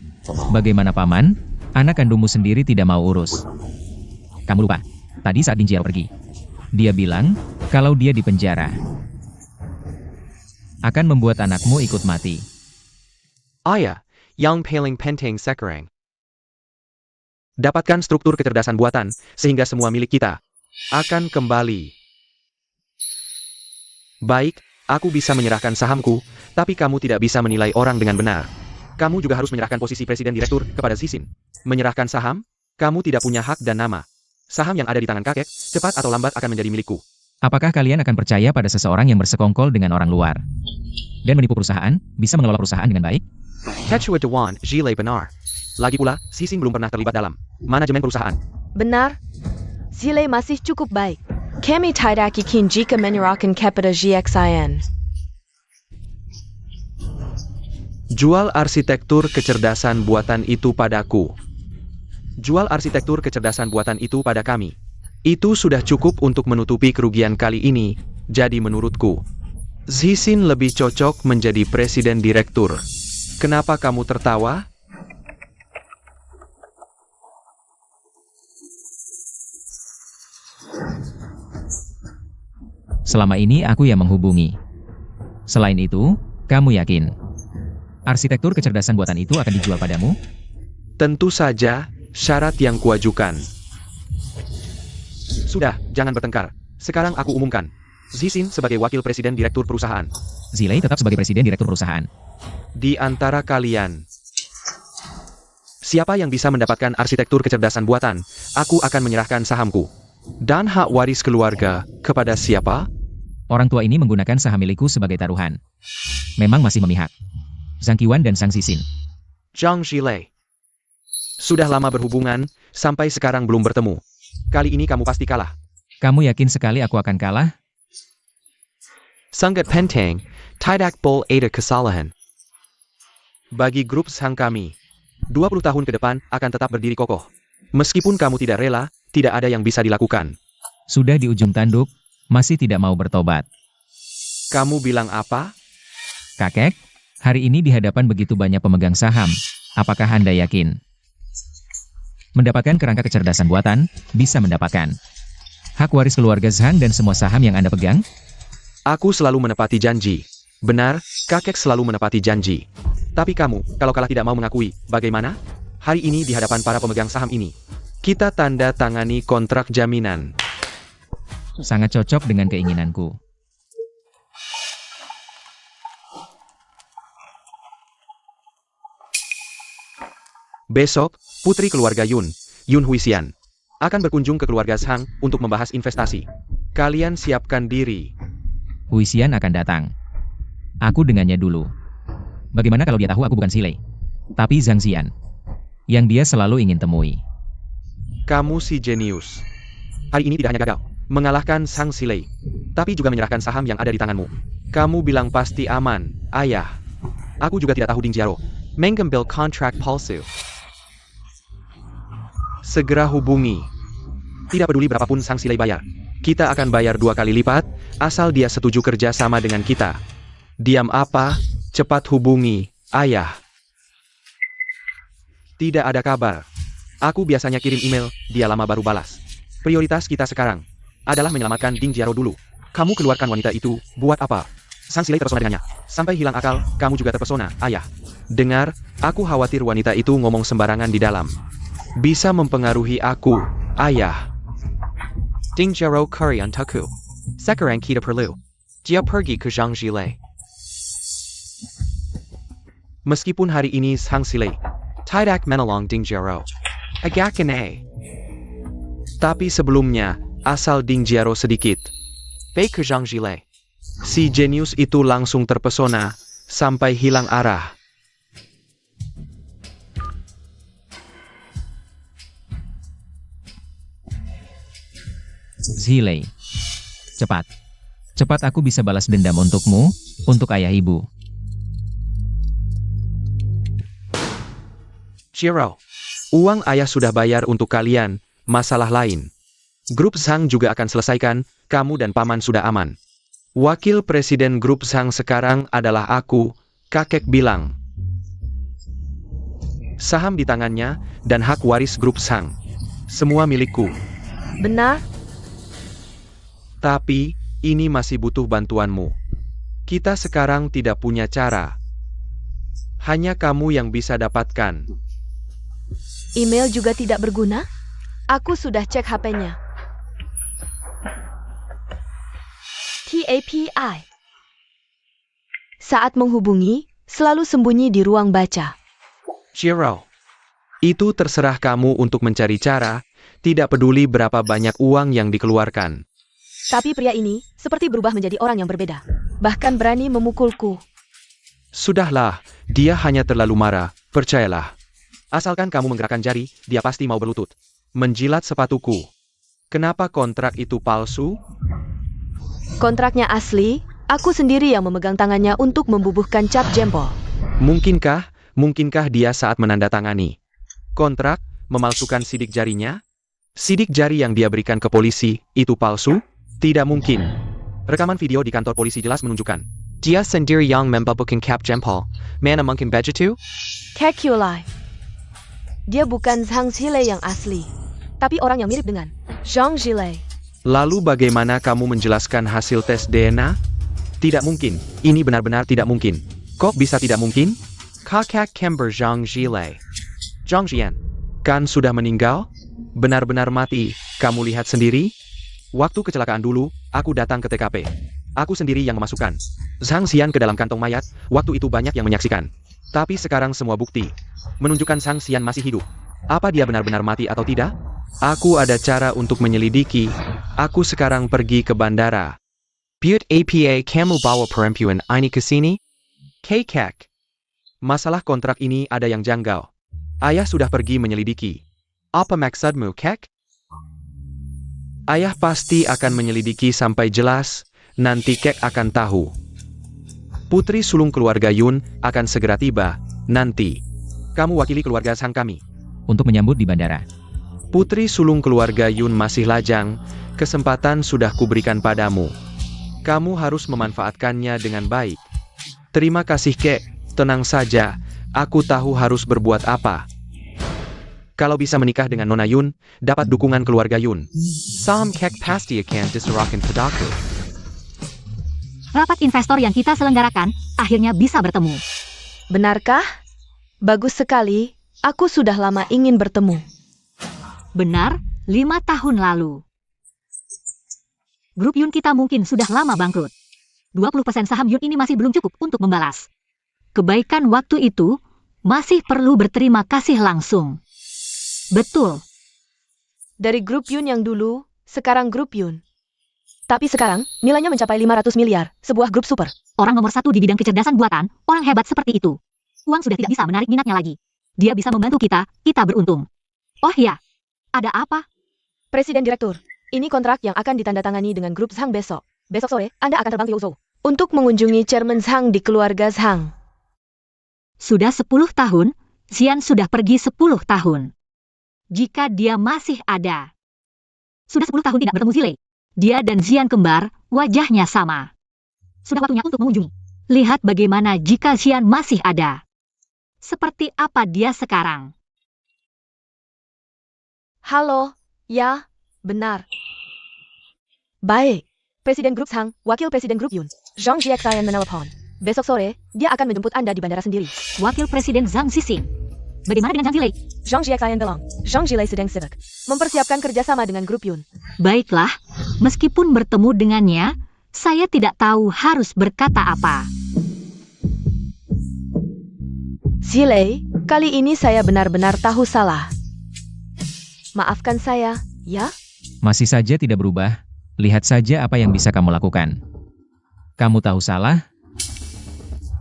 Bagaimana paman? Anak kandungmu sendiri tidak mau urus. Kamu lupa, tadi saat Ding Jiaro pergi. Dia bilang, kalau dia di penjara, akan membuat anakmu ikut mati. Ayah, yang paling penting sekarang. Dapatkan struktur kecerdasan buatan, sehingga semua milik kita akan kembali. Baik, aku bisa menyerahkan sahamku, tapi kamu tidak bisa menilai orang dengan benar. Kamu juga harus menyerahkan posisi presiden direktur kepada Zixin. Menyerahkan saham, kamu tidak punya hak dan nama. Saham yang ada di tangan kakek, cepat atau lambat akan menjadi milikku. Apakah kalian akan percaya pada seseorang yang bersekongkol dengan orang luar? Dan menipu perusahaan, bisa mengelola perusahaan dengan baik? Ketua Dewan, Zilei benar. Lagi pula, Zixin belum pernah terlibat dalam manajemen perusahaan. Benar. Zilei masih cukup baik. Kami tidak yakin jika menyerahkan kepada Jiaxian. Jual arsitektur kecerdasan buatan itu padaku. Jual arsitektur kecerdasan buatan itu pada kami. Itu sudah cukup untuk menutupi kerugian kali ini, jadi menurutku, Zixin lebih cocok menjadi presiden direktur. Kenapa kamu tertawa? Selama ini aku yang menghubungi. Selain itu, kamu yakin arsitektur kecerdasan buatan itu akan dijual padamu? Tentu saja, syarat yang kuajukan. Sudah, jangan bertengkar. Sekarang aku umumkan. Zixin sebagai wakil presiden direktur perusahaan. Zilei tetap sebagai presiden direktur perusahaan. Di antara kalian, siapa yang bisa mendapatkan arsitektur kecerdasan buatan, aku akan menyerahkan sahamku. Dan hak waris keluarga, kepada siapa? Orang tua ini menggunakan saham milikku sebagai taruhan. Memang masih memihak. Zhang Qiwan dan Sang Zixin. Zhang Zilei. Sudah lama berhubungan, sampai sekarang belum bertemu. Kali ini kamu pasti kalah. Kamu yakin sekali aku akan kalah? Sangat penting, tidak boleh ada kesalahan. Bagi grup Zhang kami, 20 tahun ke depan akan tetap berdiri kokoh. Meskipun kamu tidak rela, tidak ada yang bisa dilakukan. Sudah di ujung tanduk, masih tidak mau bertobat. Kamu bilang apa? Kakek, hari ini di hadapan begitu banyak pemegang saham, apakah Anda yakin? Mendapatkan kerangka kecerdasan buatan, bisa mendapatkan hak waris keluarga Zhang dan semua saham yang Anda pegang? Aku selalu menepati janji. Benar, kakek selalu menepati janji. Tapi kamu, kalau kalah tidak mau mengakui, bagaimana? Hari ini di hadapan para pemegang saham ini, kita tanda tangani kontrak jaminan. Sangat cocok dengan keinginanku. Besok, putri keluarga Yun Huisian, akan berkunjung ke keluarga Zhang untuk membahas investasi. Kalian siapkan diri. Huisian akan datang. Aku dengannya dulu. Bagaimana kalau dia tahu aku bukan Xilei, tapi Zhang Xian, yang dia selalu ingin temui. Kamu si jenius. Hari ini tidak hanya gagal mengalahkan Zhang Xilei, tapi juga menyerahkan saham yang ada di tanganmu. Kamu bilang pasti aman, ayah. Aku juga tidak tahu Ding Jiaro mengambil kontrak palsu. Segera hubungi. Tidak peduli berapapun Zhang Xilei bayar. Kita akan bayar 2 kali lipat, asal dia setuju kerja sama dengan kita. Diam apa? Cepat hubungi, ayah. Tidak ada kabar. Aku biasanya kirim email, dia lama baru balas. Prioritas kita sekarang adalah menyelamatkan Ding Jiaro dulu. Kamu keluarkan wanita itu, buat apa? Zhang Xilei terpesona dengannya. Sampai hilang akal, kamu juga terpesona, ayah. Dengar, aku khawatir wanita itu ngomong sembarangan di dalam. Bisa mempengaruhi aku, ayah. Ding Jiaro curry untukku. Sekarang kita perlu. Dia pergi ke Zhang Xilei. Meskipun hari ini Zhang Xilei tidak menolong Ding Jiaro, agak aneh. Tapi sebelumnya, asal Ding Jiaro sedikit baik ke Zhang Xilei, si jenius itu langsung terpesona sampai hilang arah. Xilei. Cepat. Cepat aku bisa balas dendam untukmu, untuk ayah ibu. Jiaro, uang ayah sudah bayar untuk kalian, masalah lain. Grup Zhang juga akan selesaikan, kamu dan paman sudah aman. Wakil Presiden Grup Zhang sekarang adalah aku, kakek bilang. Saham di tangannya, dan hak waris Grup Zhang. Semua milikku. Benar? Tapi, ini masih butuh bantuanmu. Kita sekarang tidak punya cara. Hanya kamu yang bisa dapatkan. Email juga tidak berguna? Aku sudah cek HP-nya. TAPI. Saat menghubungi, selalu sembunyi di ruang baca. Jiaro, itu terserah kamu untuk mencari cara, tidak peduli berapa banyak uang yang dikeluarkan. Tapi pria ini seperti berubah menjadi orang yang berbeda. Bahkan berani memukulku. Sudahlah, dia hanya terlalu marah, percayalah. Asalkan kamu menggerakkan jari, dia pasti mau berlutut. Menjilat sepatuku. Kenapa kontrak itu palsu? Kontraknya asli, aku sendiri yang memegang tangannya untuk membubuhkan cap jempol. Mungkinkah dia saat menandatangani kontrak, memalsukan sidik jarinya? Sidik jari yang dia berikan ke polisi, itu palsu? Tidak mungkin. Rekaman video di kantor polisi jelas menunjukkan. Dia sendiri yang membubuhkan cap jempol. Mana mungkin begitu? Kekulai. Dia bukan Zhang Xilei yang asli, tapi orang yang mirip dengan Zhang Xilei. Lalu bagaimana kamu menjelaskan hasil tes DNA? Tidak mungkin, ini benar-benar tidak mungkin. Kok bisa tidak mungkin? Kakak kembar Zhang Xilei. Zhang Xian, kan sudah meninggal? Benar-benar mati, kamu lihat sendiri? Waktu kecelakaan dulu, aku datang ke TKP. Aku sendiri yang memasukkan Zhang Xian ke dalam kantong mayat, waktu itu banyak yang menyaksikan. Tapi sekarang semua bukti menunjukkan Zhang Xian masih hidup. Apa dia benar-benar mati atau tidak? Aku ada cara untuk menyelidiki. Aku sekarang pergi ke bandara. Buat apa kamu bawa perempuan ini ke sini? Kakek. Masalah kontrak ini ada yang janggal. Ayah sudah pergi menyelidiki. Apa maksudmu, Kek? Ayah pasti akan menyelidiki sampai jelas, nanti Kek akan tahu. Putri sulung keluarga Yun akan segera tiba, nanti. Kamu wakili keluarga Zhang kami. Untuk menyambut di bandara. Putri sulung keluarga Yun masih lajang, kesempatan sudah kuberikan padamu. Kamu harus memanfaatkannya dengan baik. Terima kasih Kek, tenang saja, aku tahu harus berbuat apa. Kalau bisa menikah dengan Nona Yun, dapat dukungan keluarga Yun. Saham Kek pasti akan diserahkan padaku. Rapat investor yang kita selenggarakan, akhirnya bisa bertemu. Benarkah? Bagus sekali, Aku sudah lama ingin bertemu. Benar, 5 tahun lalu. Grup Yun kita mungkin sudah lama bangkrut. 20% saham Yun ini masih belum cukup untuk membalas kebaikan waktu itu, masih perlu berterima kasih langsung. Betul. Dari grup Yun yang dulu, sekarang grup Yun. Tapi sekarang, nilainya mencapai 500 miliar, sebuah grup super. Orang nomor 1 di bidang kecerdasan buatan, orang hebat seperti itu. Uang sudah tidak bisa menarik minatnya lagi. Dia bisa membantu kita beruntung. Oh ya, ada apa? Presiden Direktur, ini kontrak yang akan ditandatangani dengan grup Zhang besok. Besok sore, Anda akan terbang ke Yuzhou untuk mengunjungi Chairman Zhang di keluarga Zhang. Sudah 10 tahun, Xian sudah pergi 10 tahun. Jika dia masih ada. Sudah 10 tahun tidak bertemu Zilei. Dia dan Xian kembar, wajahnya sama. Sudah waktunya untuk mengunjungi. Lihat bagaimana jika Xian masih ada. Seperti apa dia sekarang? Halo, ya, benar. Baik, Presiden Grup Zhang, Wakil Presiden Grup Yun, Zhang Jiexayan menelpon. Besok sore, dia akan menjemput Anda di bandara sendiri. Wakil Presiden Zhang Xixing. Bagaimana dengan Zhang Zilei? Zhang Jiexayan bilang, Zhang Zilei sedang sibuk mempersiapkan kerjasama dengan Grup Yun. Baiklah, meskipun bertemu dengannya, saya tidak tahu harus berkata apa. Zilei, kali ini saya benar-benar tahu salah. Maafkan saya, ya? Masih saja tidak berubah. Lihat saja apa yang bisa kamu lakukan. Kamu tahu salah?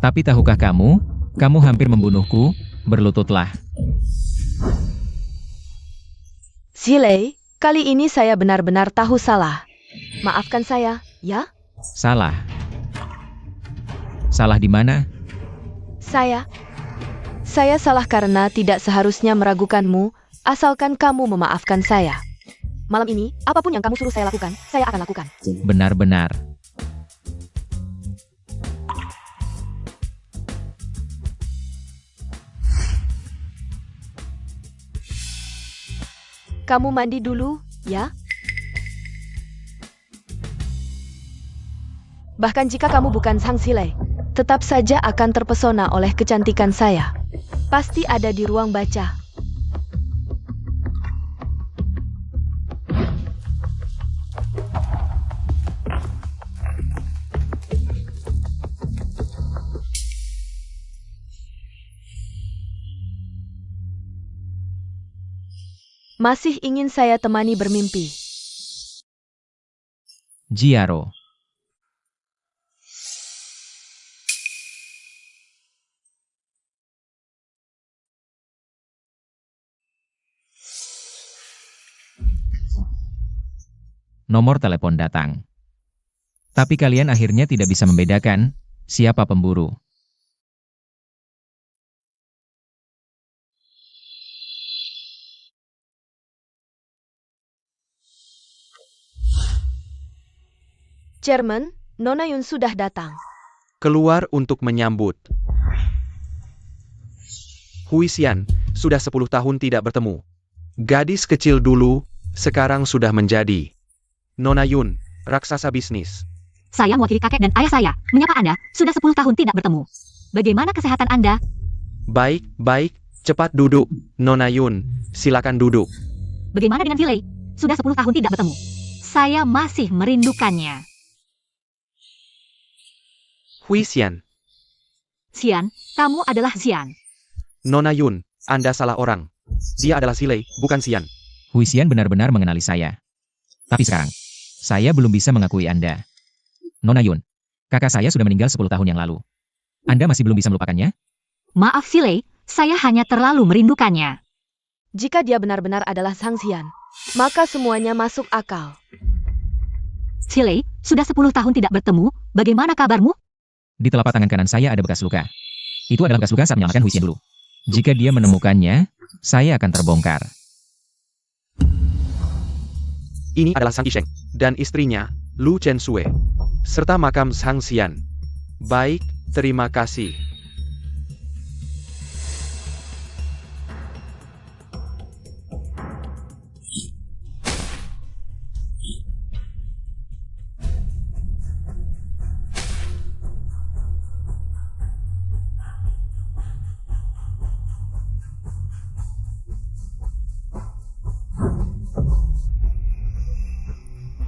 Tapi tahukah kamu hampir membunuhku, berlututlah. Zilei, kali ini saya benar-benar tahu salah. Maafkan saya, ya? Salah. Salah di mana? Saya salah karena tidak seharusnya meragukanmu, asalkan kamu memaafkan saya. Malam ini, apapun yang kamu suruh saya lakukan, saya akan lakukan. Benar-benar. Kamu mandi dulu, ya? Bahkan jika kamu bukan Zhang Zilei, tetap saja akan terpesona oleh kecantikan saya. Pasti ada di ruang baca. Masih ingin saya temani bermimpi. Jiaro. Nomor telepon datang. Tapi kalian akhirnya tidak bisa membedakan siapa pemburu. Chairman, Nona Yun sudah datang. Keluar untuk menyambut. Hui Xian, sudah 10 tahun tidak bertemu. Gadis kecil dulu, sekarang sudah menjadi Nona Yun, raksasa bisnis. Saya mewakili kakek dan ayah saya. Menyapa Anda, sudah 10 tahun tidak bertemu. Bagaimana kesehatan Anda? Baik, cepat duduk. Nona Yun, silakan duduk. Bagaimana dengan Zilei? Sudah 10 tahun tidak bertemu. Saya masih merindukannya. Hui Xian, Xian, kamu adalah Xian. Nona Yun, Anda salah orang. Dia adalah Zilei, bukan Xian. Hui Xian benar-benar mengenali saya. Tapi sekarang, saya belum bisa mengakui Anda. Nona Yun, kakak saya sudah meninggal 10 tahun yang lalu. Anda masih belum bisa melupakannya? Maaf Zilei, saya hanya terlalu merindukannya. Jika dia benar-benar adalah Zhang Xian, maka semuanya masuk akal. Zilei, sudah 10 tahun tidak bertemu, bagaimana kabarmu? Di telapak tangan kanan saya ada bekas luka. Itu adalah bekas luka saat menyelamatkan Hui Xian dulu. Jika dia menemukannya, saya akan terbongkar. Ini adalah Sang Yisheng dan istrinya, Lu Chen Sue, serta makam Zhang Xian. Baik, terima kasih.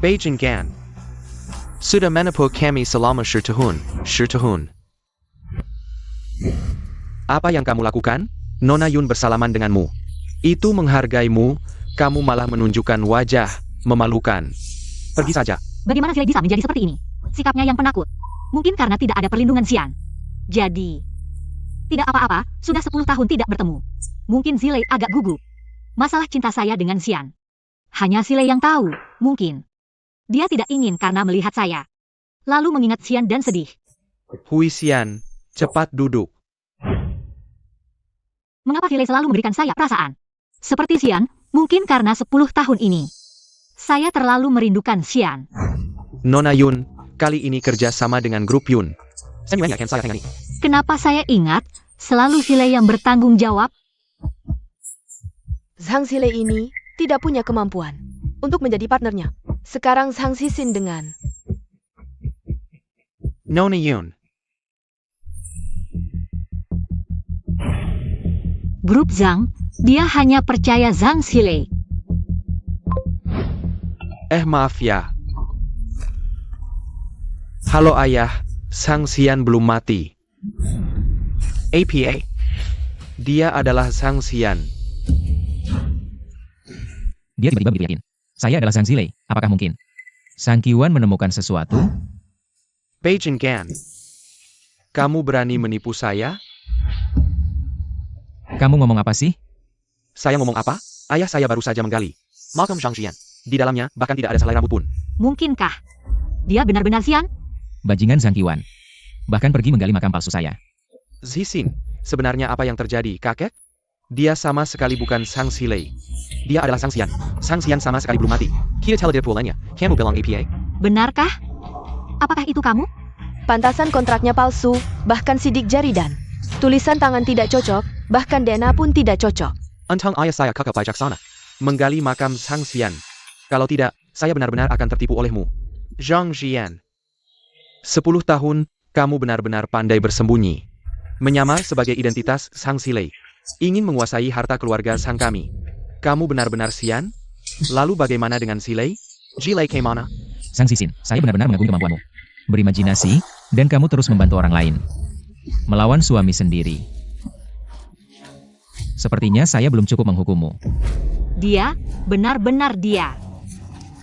Beijing Gan. Sudah menepu kami selama tahun. Apa yang kamu lakukan? Nona Yun bersalaman denganmu. Itu menghargaimu, kamu malah menunjukkan wajah memalukan. Pergi saja. Bagaimana Zilei bisa menjadi seperti ini? Sikapnya yang penakut. Mungkin karena tidak ada perlindungan Xian. Jadi, tidak apa-apa, sudah 10 tahun tidak bertemu. Mungkin Zilei agak gugup. Masalah cinta saya dengan Xian. Hanya Zilei yang tahu, mungkin. Dia tidak ingin karena melihat saya. Lalu mengingat Xian dan sedih. Hui Xian, cepat duduk. Mengapa Zilei selalu memberikan saya perasaan? Seperti Xian, mungkin karena 10 tahun ini. Saya terlalu merindukan Xian. Nona Yun, kali ini kerja sama dengan grup Yun. Kenapa saya ingat, selalu Zilei yang bertanggung jawab? Zhang Zilei ini tidak punya kemampuan untuk menjadi partnernya. Sekarang Zhang Xixin dengan Nona Yun. Grup Zhang, dia hanya percaya Zhang Zilei. Maaf ya. Halo ayah, Sang Xian belum mati. APA. Dia adalah Sang Xian. Dia tiba-tiba begitu yakin. Saya adalah Zhang Zilei, apakah mungkin? Sang Qiwan menemukan sesuatu? Beijing Gan. Kamu berani menipu saya? Kamu ngomong apa sih? Saya ngomong apa? Ayah saya baru saja menggali Malcolm Zhang Xian. Di dalamnya bahkan tidak ada selai rambut pun. Mungkinkah dia benar-benar Xian? Bajingan Sang Qiwan. Bahkan pergi menggali makam palsu saya. Zixin, sebenarnya apa yang terjadi, kakek? Dia sama sekali bukan Sang Zilei. Dia adalah Sang Xian. Sang Xian sama sekali belum mati. Kita tell dia pulangnya. Kamu bilang APA? Benarkah? Apakah itu kamu? pantasan kontraknya palsu, bahkan sidik jari dan tulisan tangan tidak cocok, bahkan DNA pun tidak cocok. Untung ayah saya kakak bijaksana. Menggali makam Sang Xian. Kalau tidak, saya benar-benar akan tertipu olehmu. Zhang Xian. 10 tahun, kamu benar-benar pandai bersembunyi. Menyamar sebagai identitas Sang Zilei. Ingin menguasai harta keluarga Sang kami. Kamu benar-benar Xian? Lalu bagaimana dengan Zilei? Zilei kemana? Sang Xixin, saya benar-benar mengagumi kemampuanmu. Berimajinasi, dan kamu terus membantu orang lain. Melawan suami sendiri. Sepertinya saya belum cukup menghukummu. Dia, benar-benar dia.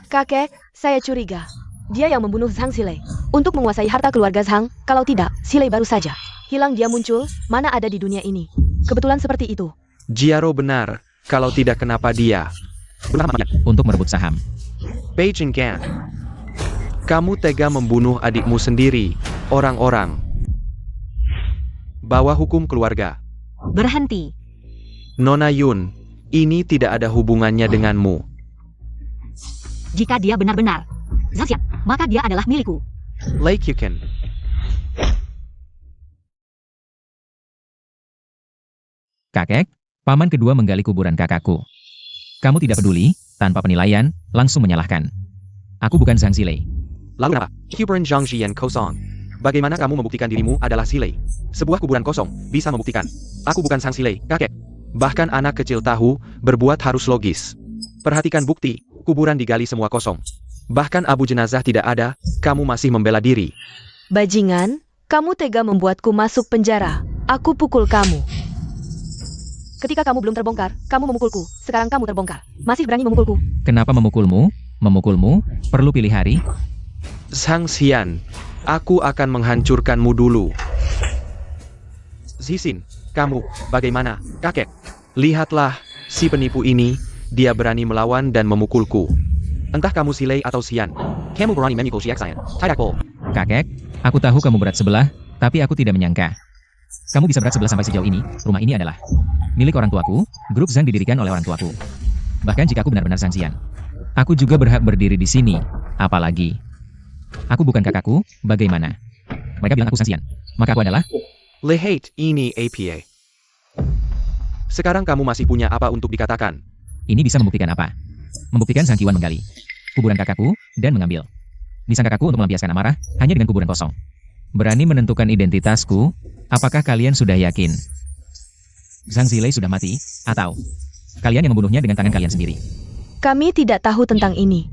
Kakek, saya curiga. Dia yang membunuh Zhang Zilei. Untuk menguasai harta keluarga Zhang, kalau tidak, Zilei baru saja hilang dia muncul, mana ada di dunia ini. Kebetulan seperti itu. Jiaro benar, kalau tidak kenapa dia Untuk merebut saham. Beijing Gan. Kamu tega membunuh adikmu sendiri, orang-orang. Bawa hukum keluarga. Berhenti. Nona Yun, ini tidak ada hubungannya denganmu. Jika dia benar-benar Zhang Xian, maka dia adalah milikku. Lei Qiuqin. Kakek, paman kedua menggali kuburan kakakku. Kamu tidak peduli, tanpa penilaian, langsung menyalahkan. Aku bukan Zhang Zilei. Lalu apa? Kuburan Zhang Xian kosong. Bagaimana kamu membuktikan dirimu adalah Zilei? Sebuah kuburan kosong bisa membuktikan. Aku bukan Sang Zilei, kakek. Bahkan anak kecil tahu, berbuat harus logis. Perhatikan bukti, kuburan digali semua kosong. Bahkan abu jenazah tidak ada, kamu masih membela diri. Bajingan, kamu tega membuatku masuk penjara. Aku pukul kamu. Ketika kamu belum terbongkar, kamu memukulku. Sekarang kamu terbongkar. Masih berani memukulku. Kenapa memukulmu? Memukulmu? Perlu pilih hari? Sang Xian, aku akan menghancurkanmu dulu. Zixin, kamu, bagaimana, kakek? Lihatlah, si penipu ini, dia berani melawan dan memukulku. Entah kamu Zilei atau Xian. Kamu berani memukul Xian. Tidak pol. Kakek, aku tahu kamu berat sebelah, tapi aku tidak menyangka. Kamu bisa berat sebelah sampai sejauh ini. Rumah ini adalah milik orang tuaku, grup Zhang didirikan oleh orang tuaku. Bahkan jika aku benar-benar Zhang Xian, aku juga berhak berdiri di sini. Apalagi, aku bukan kakakku, bagaimana? Mereka bilang aku Zhang Xian, maka aku adalah... Lihat ini APA. Sekarang kamu masih punya apa untuk dikatakan? Ini bisa membuktikan apa? Membuktikan Sang Qiwan menggali kuburan kakakku dan mengambil nisan kakakku untuk melampiaskan amarah hanya dengan kuburan kosong. Berani menentukan identitasku? Apakah kalian sudah yakin Zhang Zilei sudah mati, atau kalian yang membunuhnya dengan tangan kalian sendiri? Kami tidak tahu tentang ini.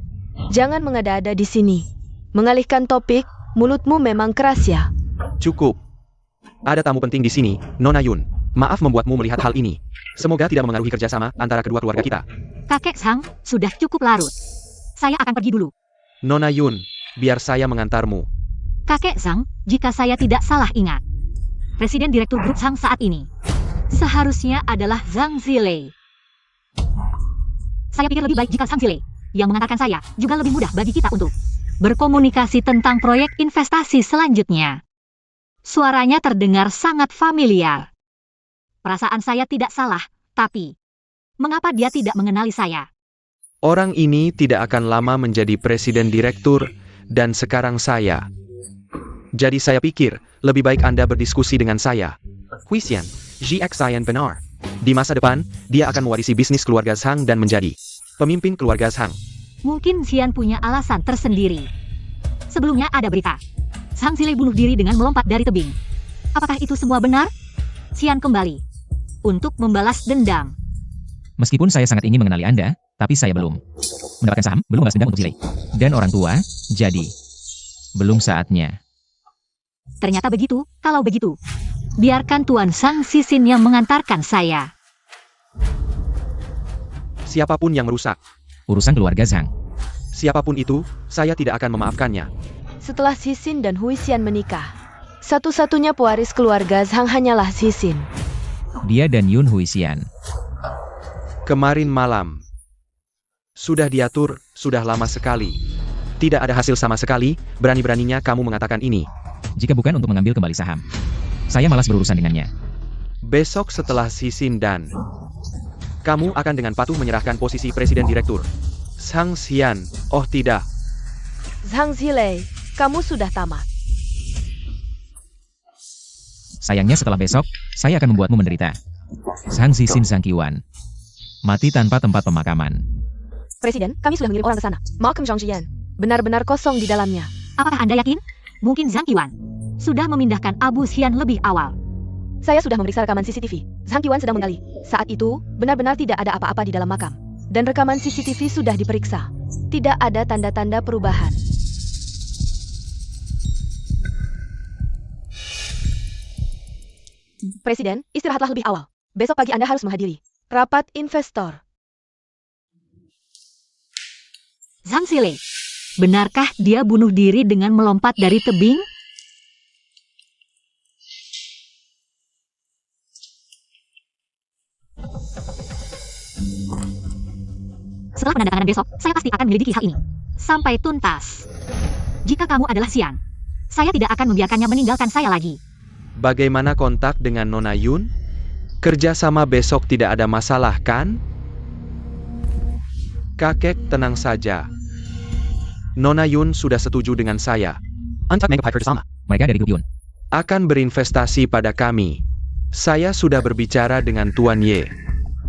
Jangan mengada-ada di sini. Mengalihkan topik, mulutmu memang keras ya. Cukup. Ada tamu penting di sini, Nona Yun. Maaf membuatmu melihat hal ini. Semoga tidak memengaruhi kerjasama antara kedua keluarga kita. Kakek Sang, sudah cukup larut. Saya akan pergi dulu. Nona Yun, biar saya mengantarmu. Kakek Sang, jika saya tidak salah ingat, Presiden Direktur Grup Sang saat ini seharusnya adalah Zhang Zilei. Saya pikir lebih baik jika Zhang Zilei yang mengantarkan saya juga lebih mudah bagi kita untuk berkomunikasi tentang proyek investasi selanjutnya. Suaranya terdengar sangat familiar. Perasaan saya tidak salah, tapi mengapa dia tidak mengenali saya? Orang ini tidak akan lama menjadi presiden direktur, dan sekarang saya. Jadi saya pikir, lebih baik Anda berdiskusi dengan saya. Huisian, Xian benar. Di masa depan, dia akan mewarisi bisnis keluarga Zhang dan menjadi pemimpin keluarga Zhang. Mungkin Xian punya alasan tersendiri. Sebelumnya ada berita. Zhang Zilei bunuh diri dengan melompat dari tebing. Apakah itu semua benar? Xian kembali untuk membalas dendam. Meskipun saya sangat ingin mengenali Anda, tapi saya belum mendapatkan saham, belum membalas dendam untuk Zilei. Dan orang tua, jadi belum saatnya. Ternyata begitu. Kalau begitu, biarkan Tuan Sang Sisin yang mengantarkan saya. Siapapun yang merusak, Urusan keluarga Zhang. siapapun itu, saya tidak akan memaafkannya. Setelah Sisin dan Huisian menikah, satu-satunya pewaris keluarga Zhang hanyalah Sisin. Dia dan Yun Huisian. Kemarin malam. Sudah diatur, sudah lama sekali. Tidak ada hasil sama sekali, berani-beraninya kamu mengatakan ini. Jika bukan untuk mengambil kembali saham, saya malas berurusan dengannya. Besok setelah Sisin dan kamu akan dengan patuh menyerahkan posisi presiden direktur. Zhang Xian, oh tidak. Zhang Zilei, kamu sudah tamat. Sayangnya setelah besok, saya akan membuatmu menderita. Zhang Zisin Zhang Qiwan. Mati tanpa tempat pemakaman. Presiden, kami sudah mengirim orang ke sana. Malcolm Zhangjian, benar-benar kosong di dalamnya. Apakah Anda yakin? Mungkin Zhang Qiwan sudah memindahkan Abu Xian lebih awal. Saya sudah memeriksa rekaman CCTV. Zhang Qiwan sedang menggali. Saat itu, benar-benar tidak ada apa-apa di dalam makam. Dan rekaman CCTV sudah diperiksa. Tidak ada tanda-tanda perubahan. Presiden, istirahatlah lebih awal. Besok pagi Anda harus menghadiri rapat investor. Zhang Zilei, benarkah dia bunuh diri dengan melompat dari tebing? Setelah penandatanganan besok, saya pasti akan menyelidiki hal ini sampai tuntas. Jika kamu adalah Xian, saya tidak akan membiarkannya meninggalkan saya lagi. Bagaimana kontak dengan Nona Yun? Kerjasama besok tidak ada masalah kan? Kakek tenang saja. Nona Yun sudah setuju dengan saya. Untuk menggapai kerjasama. Mereka dari grup Yun. Akan berinvestasi pada kami. Saya sudah berbicara dengan Tuan Ye.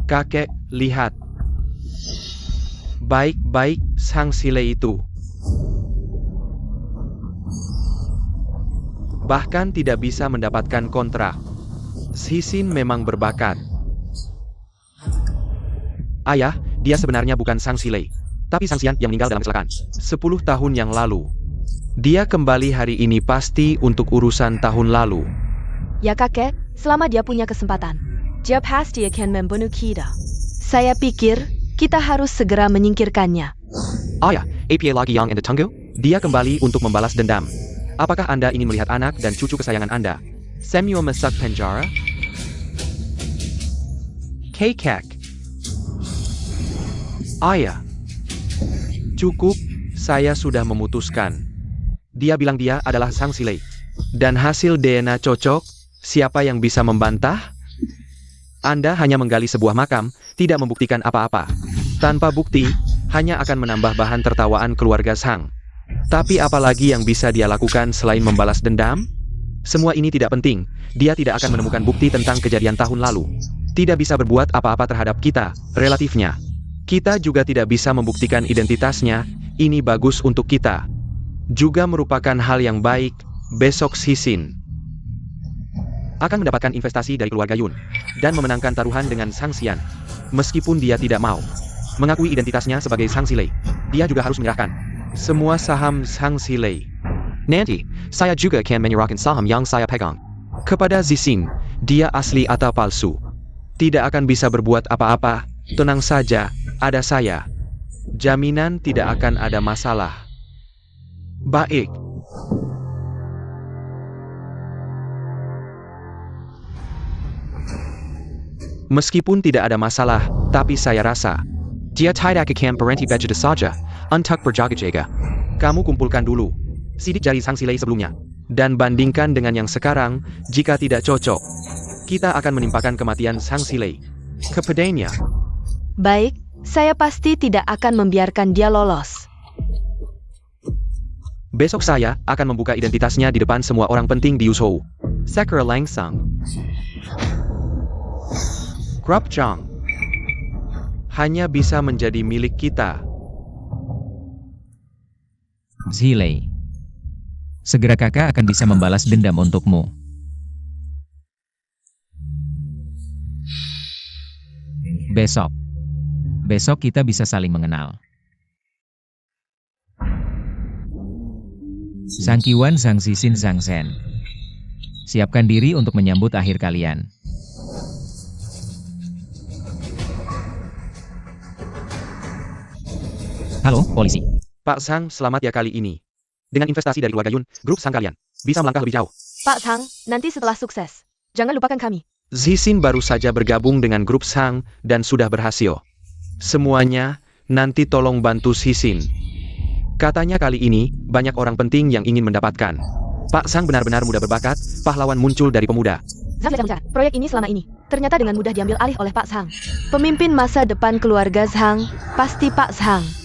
Kakek, lihat. Baik-baik Zhang Zilei itu. Bahkan tidak bisa mendapatkan kontrak. Sisin memang berbakat. Ayah, dia sebenarnya bukan Zhang Zilei, tapi Zhang Xian yang meninggal dalam kecelakaan 10 tahun yang lalu. Dia kembali hari ini pasti untuk urusan tahun lalu. Ya kakek, selama dia punya kesempatan, dia pasti akan membunuh kita. Saya pikir kita harus segera menyingkirkannya. Ayah, APA lagi yang in the tunggu? Dia kembali untuk membalas dendam. Apakah Anda ingin melihat anak dan cucu kesayangan Anda Samuel masuk penjara? Kakek. Ayah. Cukup, saya sudah memutuskan. Dia bilang dia adalah Zhang Zilei. Dan hasil DNA cocok, siapa yang bisa membantah? Anda hanya menggali sebuah makam, tidak membuktikan apa-apa. Tanpa bukti, hanya akan menambah bahan tertawaan keluarga Zhang. Tapi apalagi yang bisa dia lakukan selain membalas dendam? Semua ini tidak penting, dia tidak akan menemukan bukti tentang kejadian tahun lalu. Tidak bisa berbuat apa-apa terhadap kita, relatifnya. Kita juga tidak bisa membuktikan identitasnya, ini bagus untuk kita. Juga merupakan hal yang baik, besok Sisin akan mendapatkan investasi dari keluarga Yun, dan memenangkan taruhan dengan Zhang Xian. Meskipun dia tidak mau mengakui identitasnya sebagai Zhang Zilei. dia juga harus menyerahkan semua saham Zhang Zhilei. Nanti, saya juga akan menyerahkan saham yang saya pegang kepada Zixin. Dia asli atau palsu? Tidak akan bisa berbuat apa-apa. Tenang saja, ada saya. Jaminan tidak akan ada masalah. Baik. Meskipun tidak ada masalah, tapi saya rasa dia tidak akan berhenti begitu saja untuk berjaga-jaga. Kamu kumpulkan dulu sidik jari Zhang Zhilei sebelumnya, dan bandingkan dengan yang sekarang. Jika tidak cocok, kita akan menimpakan kematian Zhang Zhilei kepadanya. Baik, saya pasti tidak akan membiarkan dia lolos. Besok saya akan membuka identitasnya di depan semua orang penting di Yuzhou. Secara langsung. Grup Zhang hanya bisa menjadi milik kita. Zhilei. Segera kakak akan bisa membalas dendam untukmu. Besok. Besok kita bisa saling mengenal. Zhang Qiwan, Zhang Zixin, Zhang Zhen. Siapkan diri untuk menyambut akhir kalian. Halo, polisi. Pak Zhang, selamat ya kali ini. Dengan investasi dari keluarga Yun, grup Zhang kalian bisa melangkah lebih jauh. Pak Zhang, nanti setelah sukses, jangan lupakan kami. Zixin baru saja bergabung dengan grup Zhang dan sudah berhasil. Semuanya, nanti tolong bantu Zixin. Katanya kali ini, banyak orang penting yang ingin mendapatkan. Pak Zhang benar-benar muda berbakat, pahlawan muncul dari pemuda. Zhang bicara, proyek ini selama ini, ternyata dengan mudah diambil alih oleh Pak Zhang. Pemimpin masa depan keluarga Zhang, pasti Pak Zhang.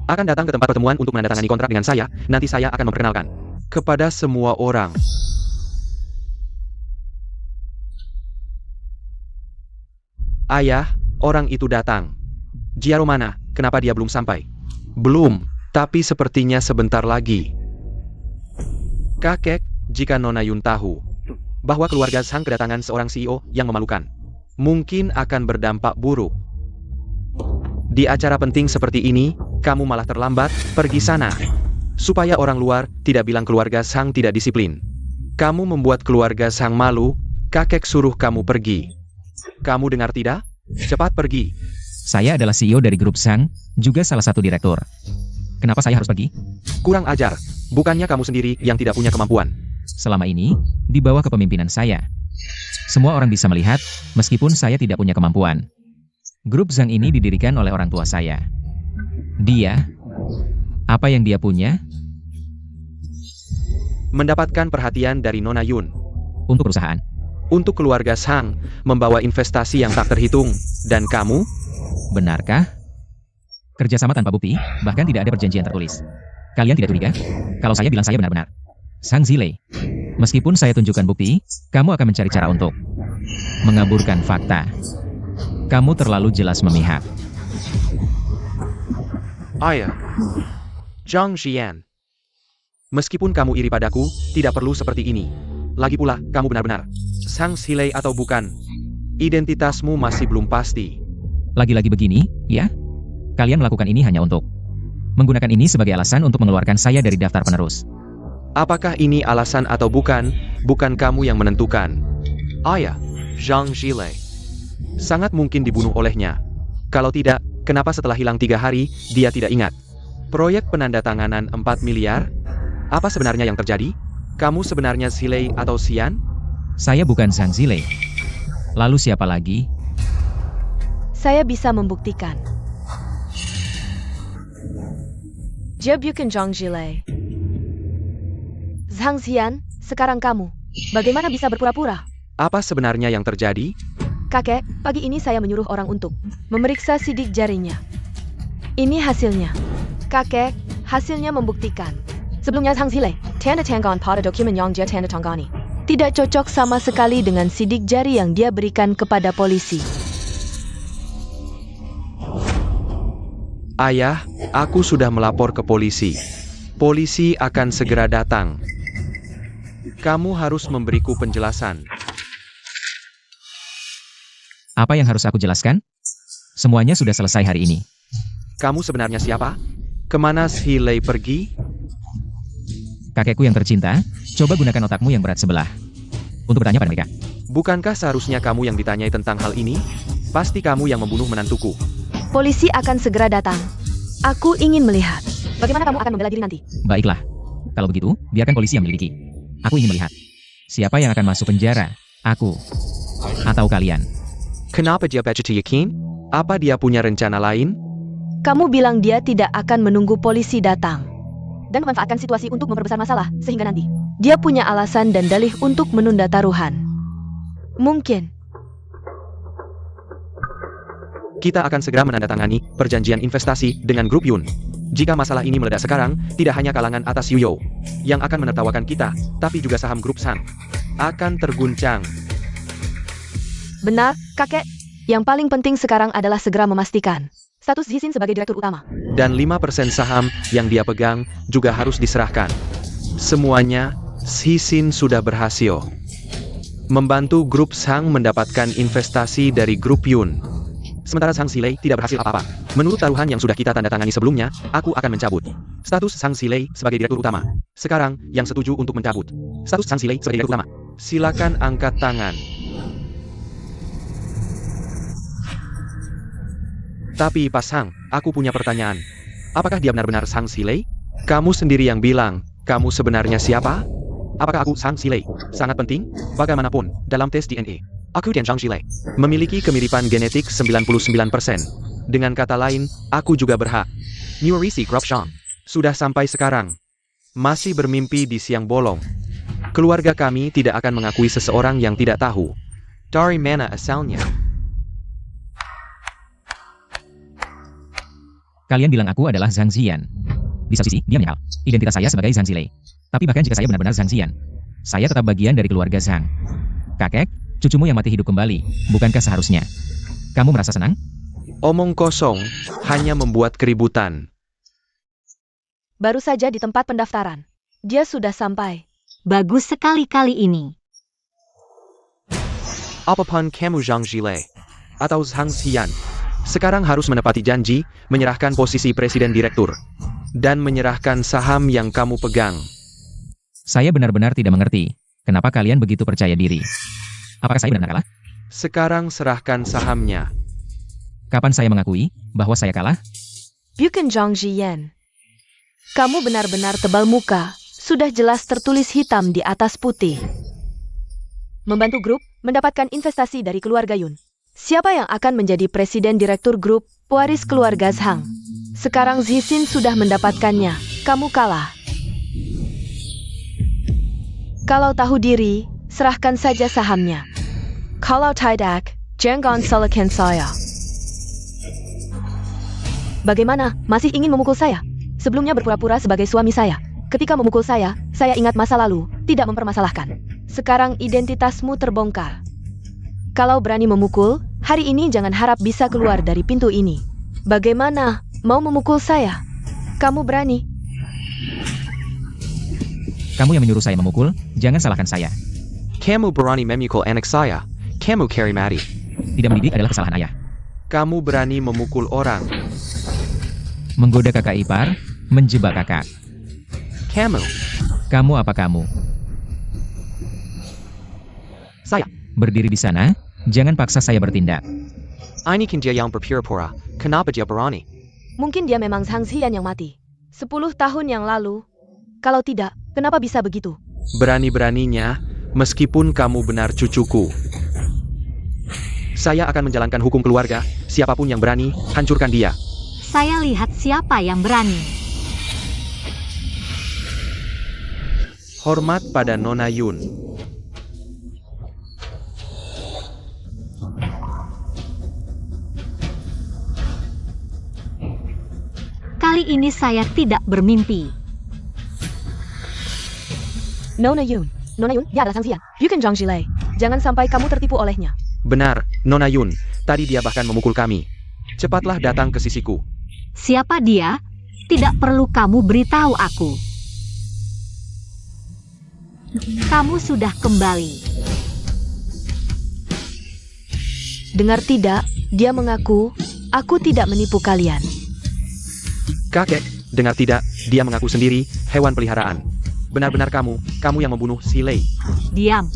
Akan datang ke tempat pertemuan untuk menandatangani kontrak dengan saya. Nanti saya akan memperkenalkan kepada semua orang. Ayah, orang itu datang. Jiaro mana? Kenapa dia belum sampai? Belum, tapi sepertinya sebentar lagi. Kakek, jika Nona Yun tahu bahwa keluarga Zhang kedatangan seorang CEO yang memalukan, mungkin akan berdampak buruk. Di acara penting seperti ini, kamu malah terlambat. Pergi sana. Supaya orang luar tidak bilang keluarga Zhang tidak disiplin. Kamu membuat keluarga Zhang malu. Kakek suruh kamu pergi. Kamu dengar tidak? Cepat pergi. Saya adalah CEO dari grup Zhang, juga salah satu direktur. Kenapa saya harus pergi? Kurang ajar. Bukannya kamu sendiri yang tidak punya kemampuan. Selama ini, di bawah kepemimpinan saya. Semua orang bisa melihat, meskipun saya tidak punya kemampuan. Grup Zhang ini didirikan oleh orang tua saya. Dia, apa yang dia punya? Mendapatkan perhatian dari Nona Yun. Untuk perusahaan. Untuk keluarga Zhang, membawa investasi yang tak terhitung. Dan kamu? Benarkah? Kerjasama tanpa bukti, bahkan tidak ada perjanjian tertulis. Kalian tidak curiga? Kalau saya bilang saya benar-benar. Zhang Zhilei. Meskipun saya tunjukkan bukti, kamu akan mencari cara untuk mengaburkan fakta. Kamu terlalu jelas memihak. Ayah. Zhang Xian. Meskipun kamu iri padaku, tidak perlu seperti ini. Lagi pula, kamu benar-benar Zhang Zhilei atau bukan? Identitasmu masih belum pasti. Lagi-lagi begini, ya? Kalian melakukan ini hanya untuk menggunakan ini sebagai alasan untuk mengeluarkan saya dari daftar penerus. Apakah ini alasan atau bukan? Bukan kamu yang menentukan. Ayah, Zhang Zhilei sangat mungkin dibunuh olehnya. Kalau tidak, kenapa setelah hilang 3 hari, dia tidak ingat? Proyek penandatanganan 4 miliar? Apa sebenarnya yang terjadi? Kamu sebenarnya Zhilei atau Xian? Saya bukan Zhang Zhilei. Lalu siapa lagi? Saya bisa membuktikan. Dia bukan Zhang Zhilei. Zhang Xian, sekarang kamu. Bagaimana bisa berpura-pura? Apa sebenarnya yang terjadi? Kakek, pagi ini saya menyuruh orang untuk memeriksa sidik jarinya. Ini hasilnya. Kakek, hasilnya membuktikan. Sebelumnya Zhang Zhilei, tanda tangan pada dokumen yang dia tanda tangani. Tidak cocok sama sekali dengan sidik jari yang dia berikan kepada polisi. Ayah, aku sudah melapor ke polisi. Polisi akan segera datang. Kamu harus memberiku penjelasan. Apa yang harus aku jelaskan? Semuanya sudah selesai hari ini. Kamu sebenarnya siapa? Kemana Zhilei pergi? Kakekku yang tercinta, coba gunakan otakmu yang berat sebelah untuk bertanya pada mereka. Bukankah seharusnya kamu yang ditanyai tentang hal ini? Pasti kamu yang membunuh menantuku. Polisi akan segera datang. Aku ingin melihat. Bagaimana kamu akan membela diri nanti? Baiklah. Kalau begitu, biarkan polisi yang menyelidiki. Aku ingin melihat. Siapa yang akan masuk penjara? Aku. Atau kalian? Kenapa dia begitu yakin? Apa dia punya rencana lain? Kamu bilang dia tidak akan menunggu polisi datang dan memanfaatkan situasi untuk memperbesar masalah, sehingga nanti dia punya alasan dan dalih untuk menunda taruhan. Mungkin. Kita akan segera menandatangani perjanjian investasi dengan grup Yun. Jika masalah ini meledak sekarang, tidak hanya kalangan atas Yuyo yang akan menertawakan kita, tapi juga saham grup Sang akan terguncang. Benar, kakek. Yang paling penting sekarang adalah segera memastikan status Zisin sebagai direktur utama. Dan 5% saham yang dia pegang juga harus diserahkan. Semuanya, Zisin sudah berhasil membantu grup Sang mendapatkan investasi dari grup Yun. Sementara Sang Zhilei tidak berhasil apa-apa. Menurut taruhan yang sudah kita tanda tangani sebelumnya, aku akan mencabut status Sang Zhilei sebagai direktur utama. Sekarang, yang setuju untuk mencabut status Sang Zhilei sebagai direktur utama, silakan angkat tangan. Tapi Pak Sang, aku punya pertanyaan. Apakah dia benar-benar Sang Zhilei? Kamu sendiri yang bilang, kamu sebenarnya siapa? Apakah aku Sang Zhilei? Sangat penting, bagaimanapun, dalam tes DNA. Aku dan Zhang Zhilei memiliki kemiripan genetik 99%. Dengan kata lain, aku juga berhak. Nuerisi Grup Zhang sudah sampai sekarang. Masih bermimpi di siang bolong. Keluarga kami tidak akan mengakui seseorang yang tidak tahu dari mana asalnya. Kalian bilang aku adalah Zhang Ziyan. Di satu sisi, dia menyangkal identitas saya sebagai Zhang Zhilei. Tapi bahkan jika saya benar-benar Zhang Ziyan, saya tetap bagian dari keluarga Zhang. Kakek, cucumu yang mati hidup kembali, bukankah seharusnya kamu merasa senang? Omong kosong, hanya membuat keributan. Baru saja di tempat pendaftaran. Dia sudah sampai. Bagus sekali kali ini. Apapun kamu Zhang Zhilei atau Zhang Ziyan, sekarang harus menepati janji, menyerahkan posisi presiden direktur, dan menyerahkan saham yang kamu pegang. Saya benar-benar tidak mengerti. Kenapa kalian begitu percaya diri? Apakah saya benar-benar kalah? Sekarang serahkan sahamnya. Kapan saya mengakui bahwa saya kalah? Bukan Zhang Ziyan. Kamu benar-benar tebal muka. Sudah jelas tertulis hitam di atas putih. Membantu grup mendapatkan investasi dari keluarga Yun. Siapa yang akan menjadi presiden direktur grup pewaris keluarga Zhang? Sekarang Zisin sudah mendapatkannya. Kamu kalah. Kalau tahu diri, serahkan saja sahamnya. Kalau tidak, jangan salahkan saya. Bagaimana? Masih ingin memukul saya? Sebelumnya berpura-pura sebagai suami saya. Ketika memukul saya ingat masa lalu, tidak mempermasalahkan. Sekarang identitasmu terbongkar. Kalau berani memukul, hari ini jangan harap bisa keluar dari pintu ini. Bagaimana? Mau memukul saya? Kamu berani? Kamu yang menyuruh saya memukul, jangan salahkan saya. Kamu berani memukul anak saya. Kamu Carrie Mati. Tidak mendidik adalah kesalahan ayah. Kamu berani memukul orang. Menggoda kakak ipar, menjebak kakak. Kamu. Kamu apa kamu? Saya. Berdiri di sana, jangan paksa saya bertindak. Ini kan dia yang berpura-pura. Kenapa dia berani? Mungkin dia memang Zhang Ziyan yang mati 10 tahun yang lalu. Kalau tidak, kenapa bisa begitu? Berani-beraninya, meskipun kamu benar cucuku. Saya akan menjalankan hukum keluarga. Siapapun yang berani, hancurkan dia. Saya lihat siapa yang berani. Hormat pada Nona Yun. Kali ini saya tidak bermimpi. Nona Yun, dia adalah Zhang Ziyan. Bukan Zhang Zhilei. Jangan sampai kamu tertipu olehnya. Benar, Nona Yun. Tadi dia bahkan memukul kami. Cepatlah datang ke sisiku. Siapa dia? Tidak perlu kamu beritahu aku. Kamu sudah kembali. Dengar tidak, dia mengaku, aku tidak menipu kalian. Kakek, dengar tidak, dia mengaku sendiri, hewan peliharaan. Benar-benar kamu yang membunuh Zhilei. Diam.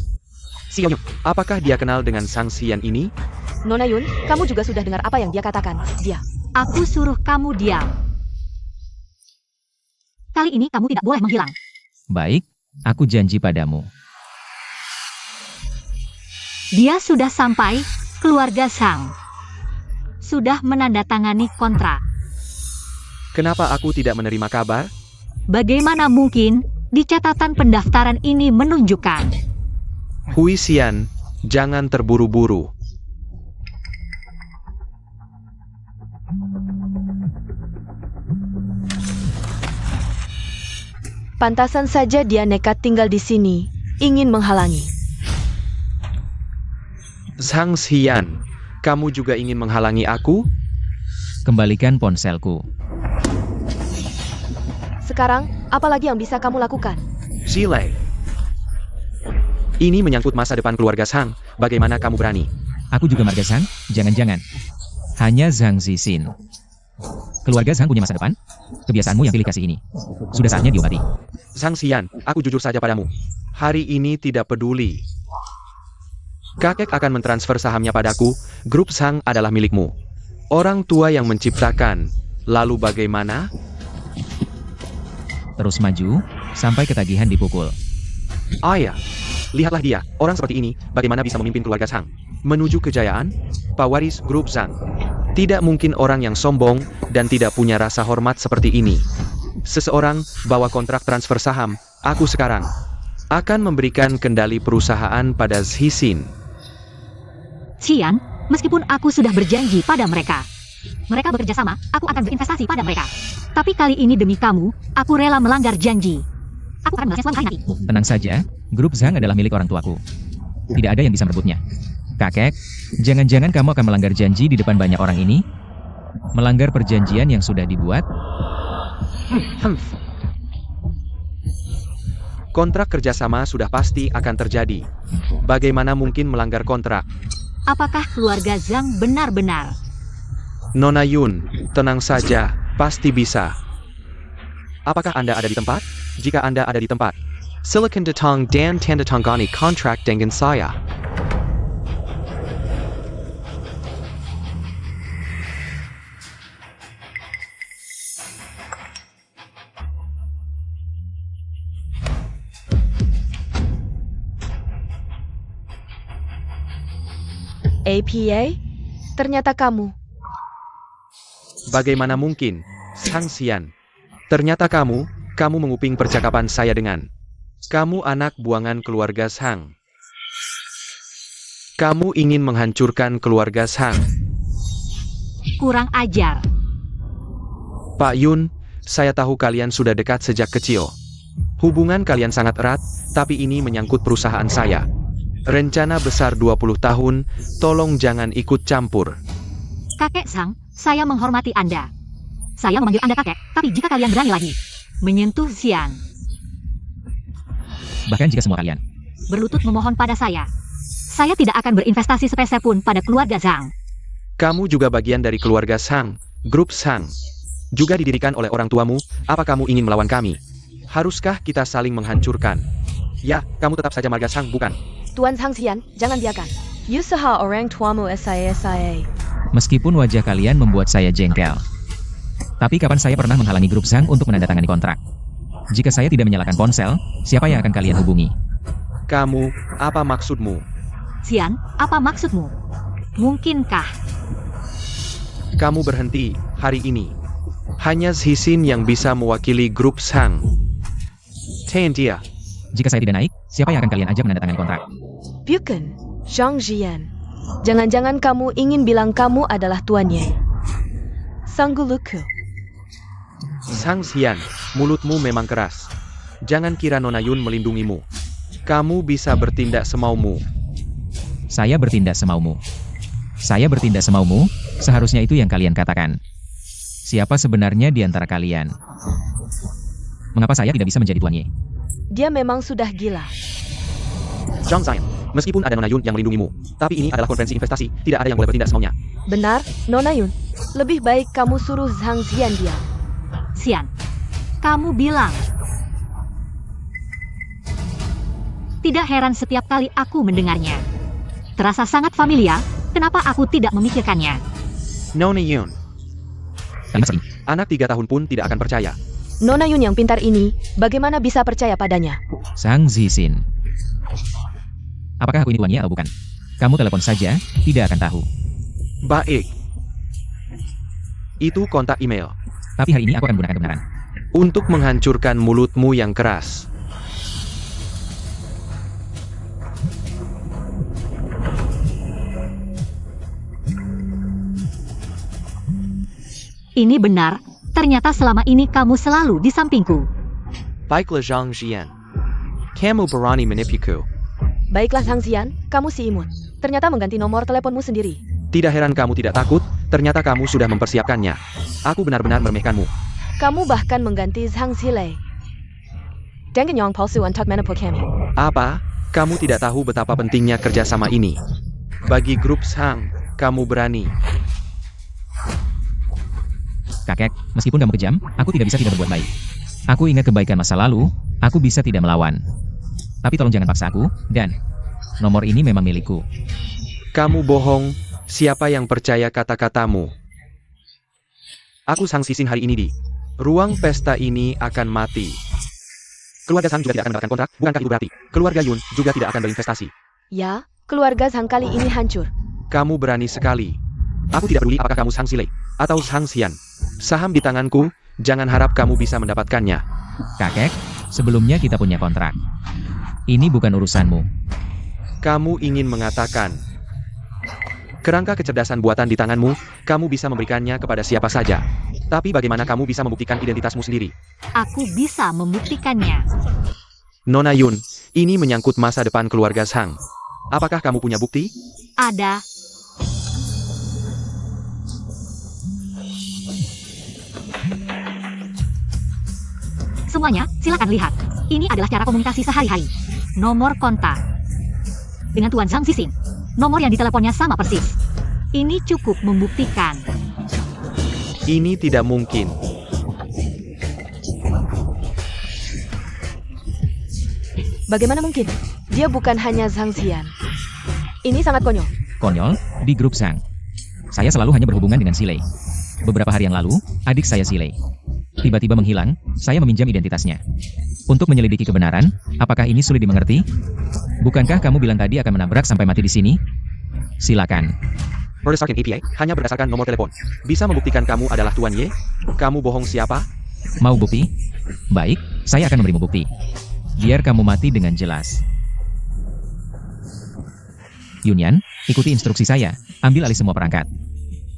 Xiao Yun, apakah dia kenal dengan Sang Xian ini? Nona Yun, kamu juga sudah dengar apa yang dia katakan. Dia. Aku suruh kamu diam. Kali ini kamu tidak boleh menghilang. Baik, aku janji padamu. Dia sudah sampai, keluarga Zhang. Sudah menandatangani kontrak. Kenapa aku tidak menerima kabar? Bagaimana mungkin, di catatan pendaftaran ini menunjukkan. Hui Xian, jangan terburu-buru. Pantasan saja dia nekat tinggal di sini, ingin menghalangi. Sang Xian, kamu juga ingin menghalangi aku? Kembalikan ponselku. Sekarang, apa lagi yang bisa kamu lakukan? Zhilei. Ini menyangkut masa depan keluarga Zhang, bagaimana kamu berani? Aku juga marga Zhang? Jangan-jangan. Hanya Zhang Zixin. Keluarga Zhang punya masa depan? Kebiasaanmu yang pilih kasih ini. Sudah saatnya diobati. Sang Xian, aku jujur saja padamu. Hari ini tidak peduli. Kakek akan mentransfer sahamnya padaku, grup Zhang adalah milikmu. Orang tua yang menciptakan, lalu bagaimana? Terus maju, sampai ketagihan dipukul. Ah ya, lihatlah dia, orang seperti ini, bagaimana bisa memimpin keluarga Zhang? Menuju kejayaan, pewaris grup Zhang. Tidak mungkin orang yang sombong dan tidak punya rasa hormat seperti ini. Seseorang bawa kontrak transfer saham, aku sekarang akan memberikan kendali perusahaan pada Zhixin. Xian, meskipun aku sudah berjanji pada mereka. Mereka bekerja sama, aku akan berinvestasi pada mereka. Tapi kali ini demi kamu, aku rela melanggar janji. Aku akan membalasnya suatu hari nanti. Tenang saja, grup Zhang adalah milik orang tuaku. Tidak ada yang bisa merebutnya. Kakek, jangan-jangan kamu akan melanggar janji di depan banyak orang ini? Melanggar perjanjian yang sudah dibuat? Kontrak kerjasama sudah pasti akan terjadi. Bagaimana mungkin melanggar kontrak? Apakah keluarga Zhang benar-benar? Nona Yun, tenang saja, pasti bisa. Apakah Anda ada di tempat? Jika Anda ada di tempat, silakan datang dan tanda tangani kontrak dengan saya. APA? Ternyata kamu. Bagaimana mungkin, Sang Xian? Ternyata kamu menguping percakapan saya dengan. Kamu anak buangan keluarga Zhang. Kamu ingin menghancurkan keluarga Zhang. Kurang ajar. Pak Yun, saya tahu kalian sudah dekat sejak kecil. Hubungan kalian sangat erat, tapi ini menyangkut perusahaan saya. Rencana besar 20 tahun, tolong jangan ikut campur. Kakek Zhang, saya menghormati Anda. Saya memanggil Anda kakek, tapi jika kalian berani lagi menyentuh Xian, Bahkan jika semua kalian berlutut memohon pada saya tidak akan berinvestasi sepeser pun pada keluarga Zhang. Kamu juga bagian dari keluarga Zhang, grup Zhang. Juga didirikan oleh orang tuamu, apa kamu ingin melawan kami? Haruskah kita saling menghancurkan? Ya, kamu tetap saja marga Zhang, bukan? Tuan Sang Xian, jangan biarkan. Usaha orang tuamu SIA. Meskipun wajah kalian membuat saya jengkel. Tapi kapan saya pernah menghalangi grup Zhang untuk menandatangani kontrak? Jika saya tidak menyalakan ponsel, siapa yang akan kalian hubungi? Kamu, apa maksudmu? Xian, apa maksudmu? Mungkinkah Kamu berhenti, hari ini. Hanya Zhixin yang bisa mewakili grup Zhang. Tahan dia. Jika saya tidak naik, siapa yang akan kalian ajak menandatangani kontrak? Bukan, Zhang Jian. Jangan-jangan kamu ingin bilang kamu adalah tuannya. Sangguluku. Sang Xian, mulutmu memang keras. Jangan kira Nona Yun melindungimu. Kamu bisa bertindak semaumu. Saya bertindak semaumu. Saya bertindak semaumu, seharusnya itu yang kalian katakan. Siapa sebenarnya di antara kalian? Mengapa saya tidak bisa menjadi tuannya? Dia memang sudah gila. Zhang Xian, meskipun ada Nona Yun yang melindungimu, tapi ini adalah konferensi investasi, tidak ada yang boleh bertindak semaunya. Benar, Nona Yun. Lebih baik kamu suruh Zhang Xian diam. Xian. Kamu bilang. Tidak heran setiap kali aku mendengarnya. Terasa sangat familiar, kenapa aku tidak memikirkannya? Nona Yun, Kalimat seperti, anak 3 tahun pun tidak akan percaya. Nona Yun yang pintar ini, bagaimana bisa percaya padanya? Zhang Zixin. Apakah aku ini tuannya atau bukan? Kamu telepon saja, tidak akan tahu. Baik. Itu kontak email. Tapi hari ini aku akan gunakan kebenaran. Untuk menghancurkan mulutmu yang keras. Ini benar, ternyata selama ini kamu selalu di sampingku. Baiklah Zhang Jian. Kamu berani menipuku. Baiklah Zhang Xian, kamu si imut. Ternyata mengganti nomor teleponmu sendiri. Tidak heran kamu tidak takut, ternyata kamu sudah mempersiapkannya. Aku benar-benar meremehkanmu. Kamu bahkan mengganti Zhang Zilei. Dengan yang palsu untuk menipu kami. Apa? Kamu tidak tahu betapa pentingnya kerjasama ini. Bagi grup Zhang, kamu berani. Kakek, meskipun kamu kejam, aku tidak bisa tidak berbuat baik. Aku ingat kebaikan masa lalu, aku bisa tidak melawan. Tapi tolong jangan paksa aku, dan nomor ini memang milikku. Kamu bohong, siapa yang percaya kata-katamu? Aku Zhang Zixin hari ini di ruang pesta ini akan mati. Keluarga Zhang juga tidak akan mendapatkan kontrak, bukankah itu berarti? Keluarga Yun juga tidak akan berinvestasi. Ya, keluarga Zhang kali ini hancur. Kamu berani sekali. Aku tidak peduli apakah kamu Zhang Zilei atau Zhang Xian. Saham di tanganku, jangan harap kamu bisa mendapatkannya. Kakek, sebelumnya kita punya kontrak. Ini bukan urusanmu. Kamu ingin mengatakan, kerangka kecerdasan buatan di tanganmu, kamu bisa memberikannya kepada siapa saja. Tapi bagaimana kamu bisa membuktikan identitasmu sendiri? Aku bisa membuktikannya. Nona Yun, ini menyangkut masa depan keluarga Zhang. Apakah kamu punya bukti? Ada. Semuanya, silakan lihat. Ini adalah cara komunikasi sehari-hari. Nomor kontak. Dengan Tuan Zhang Zixin. Nomor yang diteleponnya sama persis. Ini cukup membuktikan. Ini tidak mungkin. Bagaimana mungkin? Dia bukan hanya Zhang Xian. Ini sangat konyol. Konyol, di grup Zhang. Saya selalu hanya berhubungan dengan Zilei. Beberapa hari yang lalu, adik saya Zilei tiba-tiba menghilang, saya meminjam identitasnya. Untuk menyelidiki kebenaran, apakah ini sulit dimengerti? Bukankah kamu bilang tadi akan menabrak sampai mati di sini? Silakan. Berdasarkan API, hanya berdasarkan nomor telepon. Bisa membuktikan kamu adalah Tuan Ye? Kamu bohong siapa? Mau bukti? Baik, saya akan memberimu bukti. Biar kamu mati dengan jelas. Yunyan, ikuti instruksi saya. Ambil alih semua perangkat.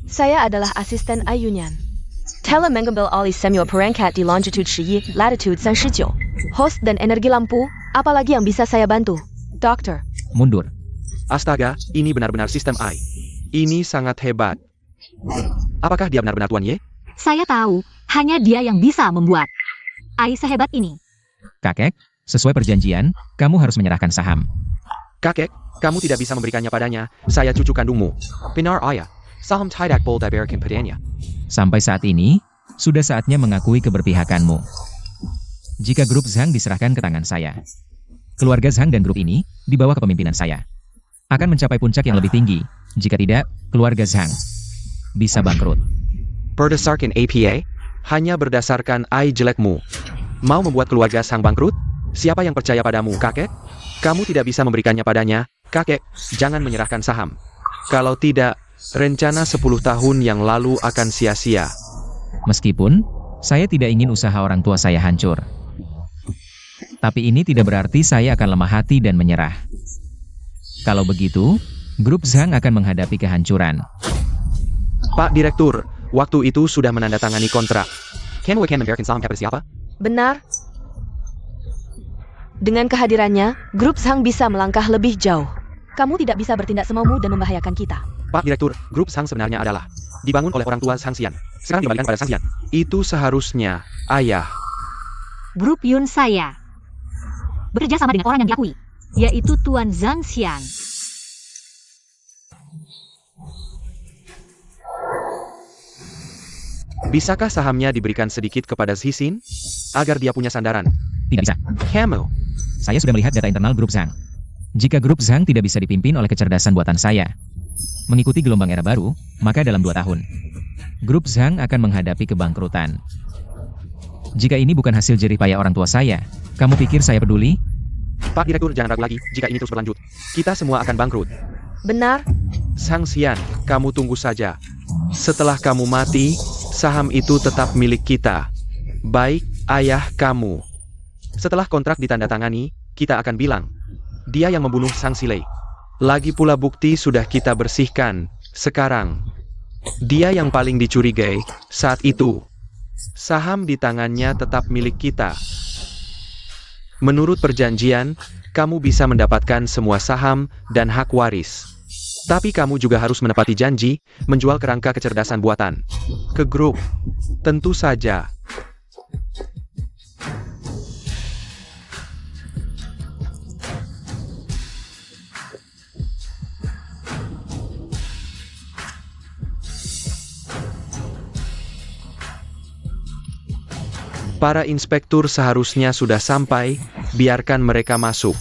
Saya adalah asisten Ayunyan. Telah mengambil alih semua perangkat di longitude 11, latitude 39. Host dan energi lampu, apalagi yang bisa saya bantu? Dokter. Mundur. Astaga, ini benar-benar sistem AI. Ini sangat hebat. Apakah dia benar-benar Tuan Ye? Saya tahu, hanya dia yang bisa membuat AI sehebat ini. Kakek, sesuai perjanjian, kamu harus menyerahkan saham. Kakek, kamu tidak bisa memberikannya padanya. Saya cucu kandungmu. Benar ayah. Saham tidak boleh diberikan padanya. Sampai saat ini, sudah saatnya mengakui keberpihakanmu. Jika grup Zhang diserahkan ke tangan saya, keluarga Zhang dan grup ini, di bawah kepemimpinan saya, akan mencapai puncak yang lebih tinggi. Jika tidak, keluarga Zhang bisa bangkrut. Berdasarkan APA, hanya berdasarkan AI jelekmu. Mau membuat keluarga Zhang bangkrut? Siapa yang percaya padamu, kakek? Kamu tidak bisa memberikannya padanya, kakek. Jangan menyerahkan saham. Kalau tidak, rencana 10 tahun yang lalu akan sia-sia. Meskipun, saya tidak ingin usaha orang tua saya hancur. Tapi ini tidak berarti saya akan lemah hati dan menyerah. Kalau begitu, grup Zhang akan menghadapi kehancuran. Pak Direktur, waktu itu sudah menandatangani kontrak. Ken Wei memberikan saham kepada siapa? Benar. Dengan kehadirannya, grup Zhang bisa melangkah lebih jauh. Kamu tidak bisa bertindak semaumu dan membahayakan kita. Pak Direktur, grup Zhang sebenarnya adalah dibangun oleh orang tua Zhang Xian. Sekarang dikembalikan pada Zhang Xian. Itu seharusnya, ayah. Grup Yun saya bekerja sama dengan orang yang diakui, yaitu Tuan Zhang Xian. Bisakah sahamnya diberikan sedikit kepada Zhisin? Agar dia punya sandaran. Tidak bisa. Kamu. Saya sudah melihat data internal grup Zhang. Jika grup Zhang tidak bisa dipimpin oleh kecerdasan buatan saya, mengikuti gelombang era baru, maka dalam 2 tahun, grup Zhang akan menghadapi kebangkrutan. Jika ini bukan hasil jerih payah orang tua saya, kamu pikir saya peduli? Pak Direktur, jangan ragu lagi. Jika ini terus berlanjut, kita semua akan bangkrut. Benar? Sang Xian, kamu tunggu saja. Setelah kamu mati, saham itu tetap milik kita. Baik, ayah kamu. Setelah kontrak ditandatangani, kita akan bilang, dia yang membunuh Sang Xilei. Lagi pula bukti sudah kita bersihkan. Sekarang, dia yang paling dicurigai saat itu. Saham di tangannya tetap milik kita. Menurut perjanjian, kamu bisa mendapatkan semua saham dan hak waris. Tapi kamu juga harus menepati janji, menjual kerangka kecerdasan buatan ke grup. Tentu saja. Para inspektur seharusnya sudah sampai, biarkan mereka masuk.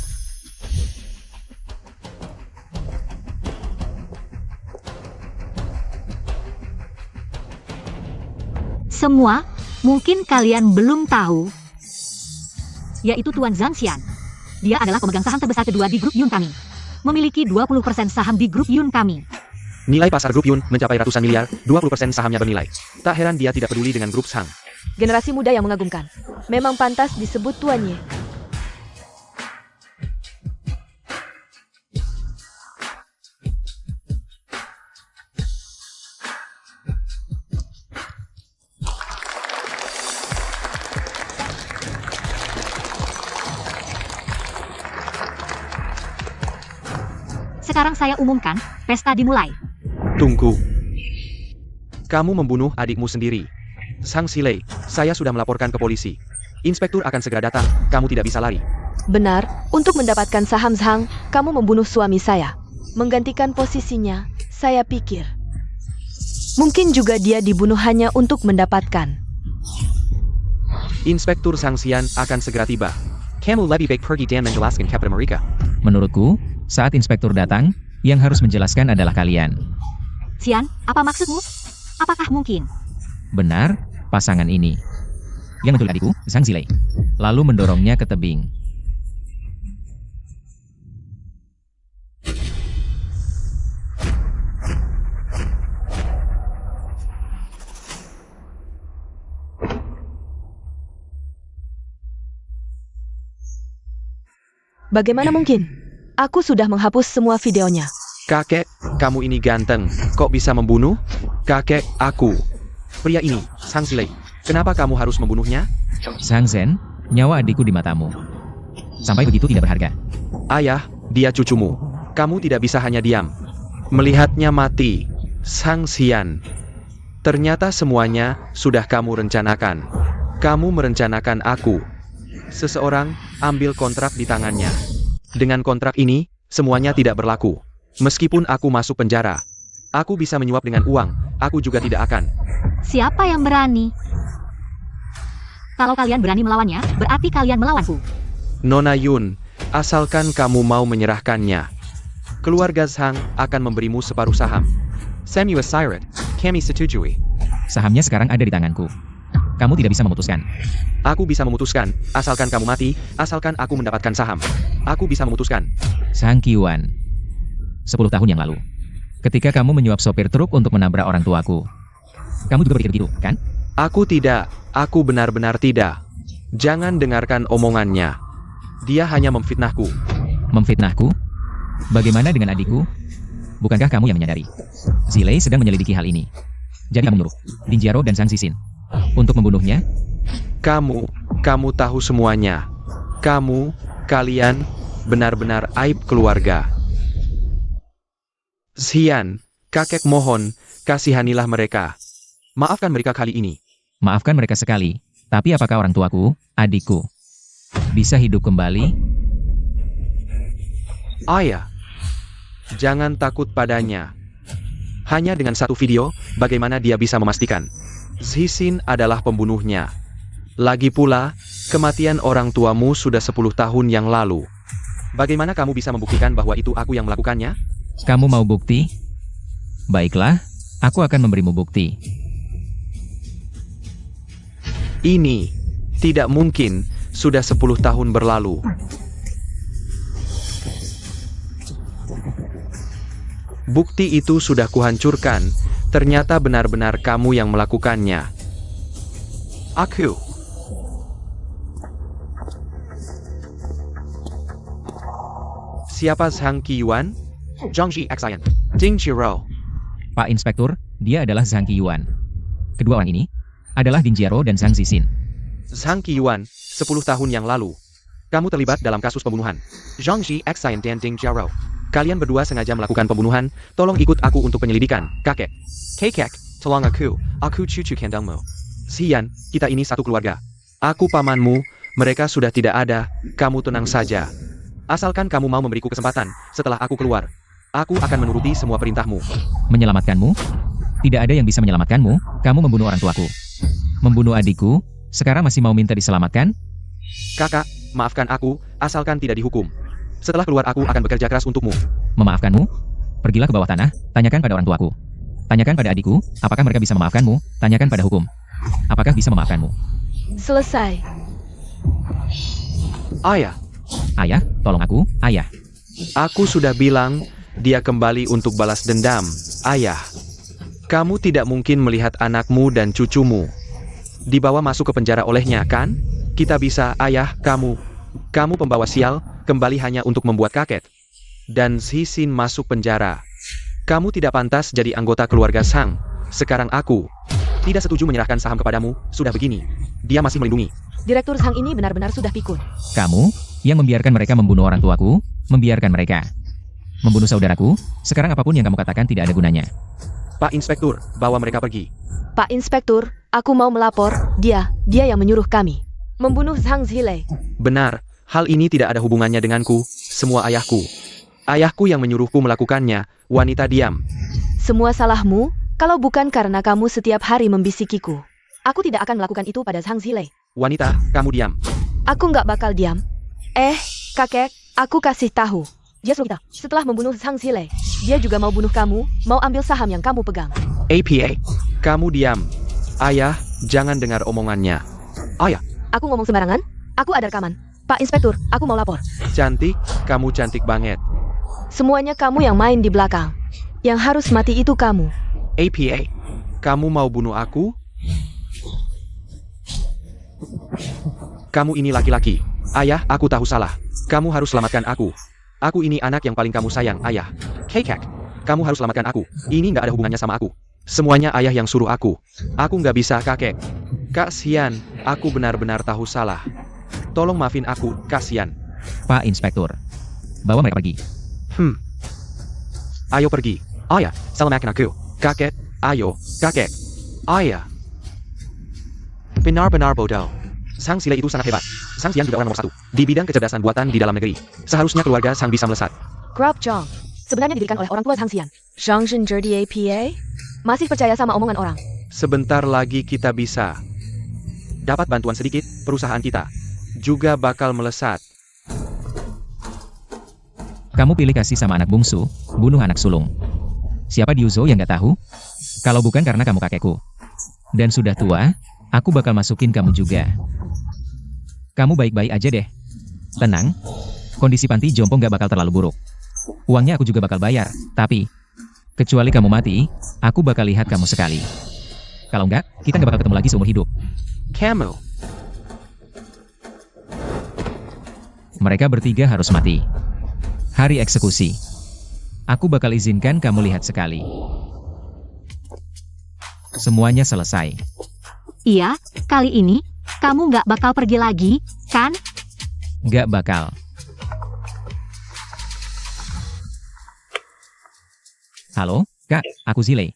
Semua, mungkin kalian belum tahu, yaitu Tuan Zhang Xian. Dia adalah pemegang saham terbesar kedua di grup Yun kami. Memiliki 20% saham di grup Yun kami. Nilai pasar grup Yun mencapai ratusan miliar, 20% sahamnya bernilai. Tak heran dia tidak peduli dengan grup Zhang. Generasi muda yang mengagumkan. Memang pantas disebut tuannya. Sekarang saya umumkan, pesta dimulai. Tunggu. Kamu membunuh adikmu sendiri. Sang Xilei, saya sudah melaporkan ke polisi. Inspektur akan segera datang, kamu tidak bisa lari. Benar, untuk mendapatkan saham Zhang, kamu membunuh suami saya. Menggantikan posisinya, saya pikir. Mungkin juga dia dibunuh hanya untuk mendapatkan. Inspektur Sang Xian akan segera tiba. Kamu lebih baik pergi dan menjelaskan kepada mereka. Menurutku, saat inspektur datang, yang harus menjelaskan adalah kalian. Xian, apa maksudmu? Apakah mungkin? Benar, pasangan ini yang menculik adikku, Zhang Xilei, lalu mendorongnya ke tebing. Bagaimana mungkin? Aku sudah menghapus semua videonya. Kakek, kamu ini ganteng, kok bisa membunuh? Kakek, aku. Pria ini, Sang Xilei, kenapa kamu harus membunuhnya? Zhang Zhen, nyawa adikku di matamu. Sampai begitu tidak berharga. Ayah, dia cucumu. Kamu tidak bisa hanya diam. Melihatnya mati. Sang Xian. Ternyata semuanya sudah kamu rencanakan. Kamu merencanakan aku. Seseorang ambil kontrak di tangannya. Dengan kontrak ini, semuanya tidak berlaku. Meskipun aku masuk penjara, aku bisa menyuap dengan uang, aku juga tidak akan. Siapa yang berani? Kalau kalian berani melawannya, berarti kalian melawanku. Nona Yun, asalkan kamu mau menyerahkannya. Keluarga Zhang akan memberimu separuh saham. Samuel Siret, kami setujui. Sahamnya sekarang ada di tanganku. Kamu tidak bisa memutuskan. Aku bisa memutuskan, asalkan kamu mati, asalkan aku mendapatkan saham. Aku bisa memutuskan. Sang Qiwan. 10 tahun yang lalu, ketika kamu menyuap sopir truk untuk menabrak orang tuaku, kamu juga berpikir begitu, kan? Aku tidak, aku benar-benar tidak. Jangan dengarkan omongannya. Dia hanya memfitnahku. Memfitnahku? Bagaimana dengan adikku? Bukankah kamu yang menyadari? Xilei sedang menyelidiki hal ini. Jadi kamu menyuruh Lin Jiaro dan Zhang Zixin untuk membunuhnya? Kamu tahu semuanya. Kalian, benar-benar aib keluarga. Xian, kakek mohon, kasihanilah mereka. Maafkan mereka kali ini. Maafkan mereka sekali, tapi apakah orang tuaku, adikku, bisa hidup kembali? Ayah, jangan takut padanya. Hanya dengan satu video, bagaimana dia bisa memastikan? Zhisin adalah pembunuhnya. Lagi pula, kematian orang tuamu sudah 10 tahun yang lalu. Bagaimana kamu bisa membuktikan bahwa itu aku yang melakukannya? Kamu mau bukti? Baiklah, aku akan memberimu bukti. Ini tidak mungkin, sudah 10 tahun berlalu. Bukti itu sudah kuhancurkan, ternyata benar-benar kamu yang melakukannya. Aku. Siapa Zhang Qiyuan? Zhangji Xian. Ding Jiro. Pak Inspektur, dia adalah Zhang Qiyuan. Kedua orang ini adalah Ding Jiaro dan Zhang Zixin. Zhang Qiyuan, 10 tahun yang lalu. Kamu terlibat dalam kasus pembunuhan. Zhangji Xian dan Ding Jiaro. Kalian berdua sengaja melakukan pembunuhan, tolong ikut aku untuk penyelidikan, kakek. Kakek, tolong aku cucu kandangmu. Xian, kita ini satu keluarga. Aku pamanmu, mereka sudah tidak ada, kamu tenang saja. Asalkan kamu mau memberiku kesempatan, setelah aku keluar, aku akan menuruti semua perintahmu. Menyelamatkanmu? Tidak ada yang bisa menyelamatkanmu, kamu membunuh orang tuaku. Membunuh adikku, sekarang masih mau minta diselamatkan? Kakak, maafkan aku, asalkan tidak dihukum. Setelah keluar aku akan bekerja keras untukmu. Memaafkanmu? Pergilah ke bawah tanah, tanyakan pada orang tuaku. Tanyakan pada adikku, apakah mereka bisa memaafkanmu? Tanyakan pada hukum. Apakah bisa memaafkanmu? Selesai. Ayah, Ayah, tolong aku, ayah. aku sudah bilang, dia kembali untuk balas dendam. Ayah, kamu tidak mungkin melihat anakmu dan cucumu dibawa masuk ke penjara olehnya, kan? Kita bisa, ayah, kamu pembawa sial, kembali hanya untuk membuat kaget. Dan Zhisin masuk penjara. Kamu tidak pantas jadi anggota keluarga Shang. Sekarang aku tidak setuju menyerahkan saham kepadamu, sudah begini. Dia masih melindungi. Direktur Shang ini benar-benar sudah pikun. Kamu, yang membiarkan mereka membunuh orang tuaku, membiarkan mereka membunuh saudaraku, sekarang apapun yang kamu katakan tidak ada gunanya. Pak Inspektur, bawa mereka pergi. Pak Inspektur, aku mau melapor, dia yang menyuruh kami membunuh Zhang Zhilei. Benar, hal ini tidak ada hubungannya denganku, semua ayahku. Ayahku yang menyuruhku melakukannya, wanita diam. Semua salahmu, kalau bukan karena kamu setiap hari membisikiku. Aku tidak akan melakukan itu pada Zhang Zhilei. Wanita, kamu diam. Aku nggak bakal diam. Kakek, aku kasih tahu. Dia suruh kita, setelah membunuh Zhang Zhilei, dia juga mau bunuh kamu, mau ambil saham yang kamu pegang. APA, kamu diam. Ayah, jangan dengar omongannya. Ayah, Aku ngomong sembarangan? Aku ada rekaman. Pak Inspektur, aku mau lapor. cantik, kamu cantik banget. Semuanya kamu yang main di belakang. Yang harus mati itu kamu. APA, kamu mau bunuh aku? Kamu ini laki-laki. Ayah, aku tahu salah. Kamu harus selamatkan aku. Aku ini anak yang paling kamu sayang, ayah. Kakek, kamu harus selamatkan aku. Ini nggak ada hubungannya sama aku. Semuanya ayah yang suruh aku. Aku nggak bisa, kakek. Kasihan, aku benar-benar tahu salah. Tolong maafin aku, kasihan. Pak Inspektur, bawa mereka pergi. Ayo pergi. Ayah, selamatkan aku. Kakek, ayo, kakek. Ayah. Benar-benar bodoh. Zhang Zhilei itu sangat hebat. Zhang Xian juga orang nomor 1 di bidang kecerdasan buatan di dalam negeri. Seharusnya keluarga Zhang bisa melesat. Crop Zhang. Sebenarnya didirikan oleh orang tua Zhang Xian. Zhang Zhenjer di APA? Masih percaya sama omongan orang. Sebentar lagi kita bisa dapat bantuan sedikit, perusahaan kita juga bakal melesat. Kamu pilih kasih sama anak bungsu, bunuh anak sulung. Siapa Diuzo yang gak tahu? Kalau bukan karena kamu kakekku. Dan sudah tua, aku bakal masukin kamu juga. Kamu baik-baik aja deh. Tenang, kondisi panti jompo gak bakal terlalu buruk. Uangnya aku juga bakal bayar, tapi kecuali kamu mati, aku bakal lihat kamu sekali. Kalau enggak, kita gak bakal ketemu lagi seumur hidup. Kamu. Mereka bertiga harus mati. Hari eksekusi. Aku bakal izinkan kamu lihat sekali. Semuanya selesai. Iya, kali ini, kamu nggak bakal pergi lagi, kan? Gak bakal. Halo, Kak, aku Zhilei.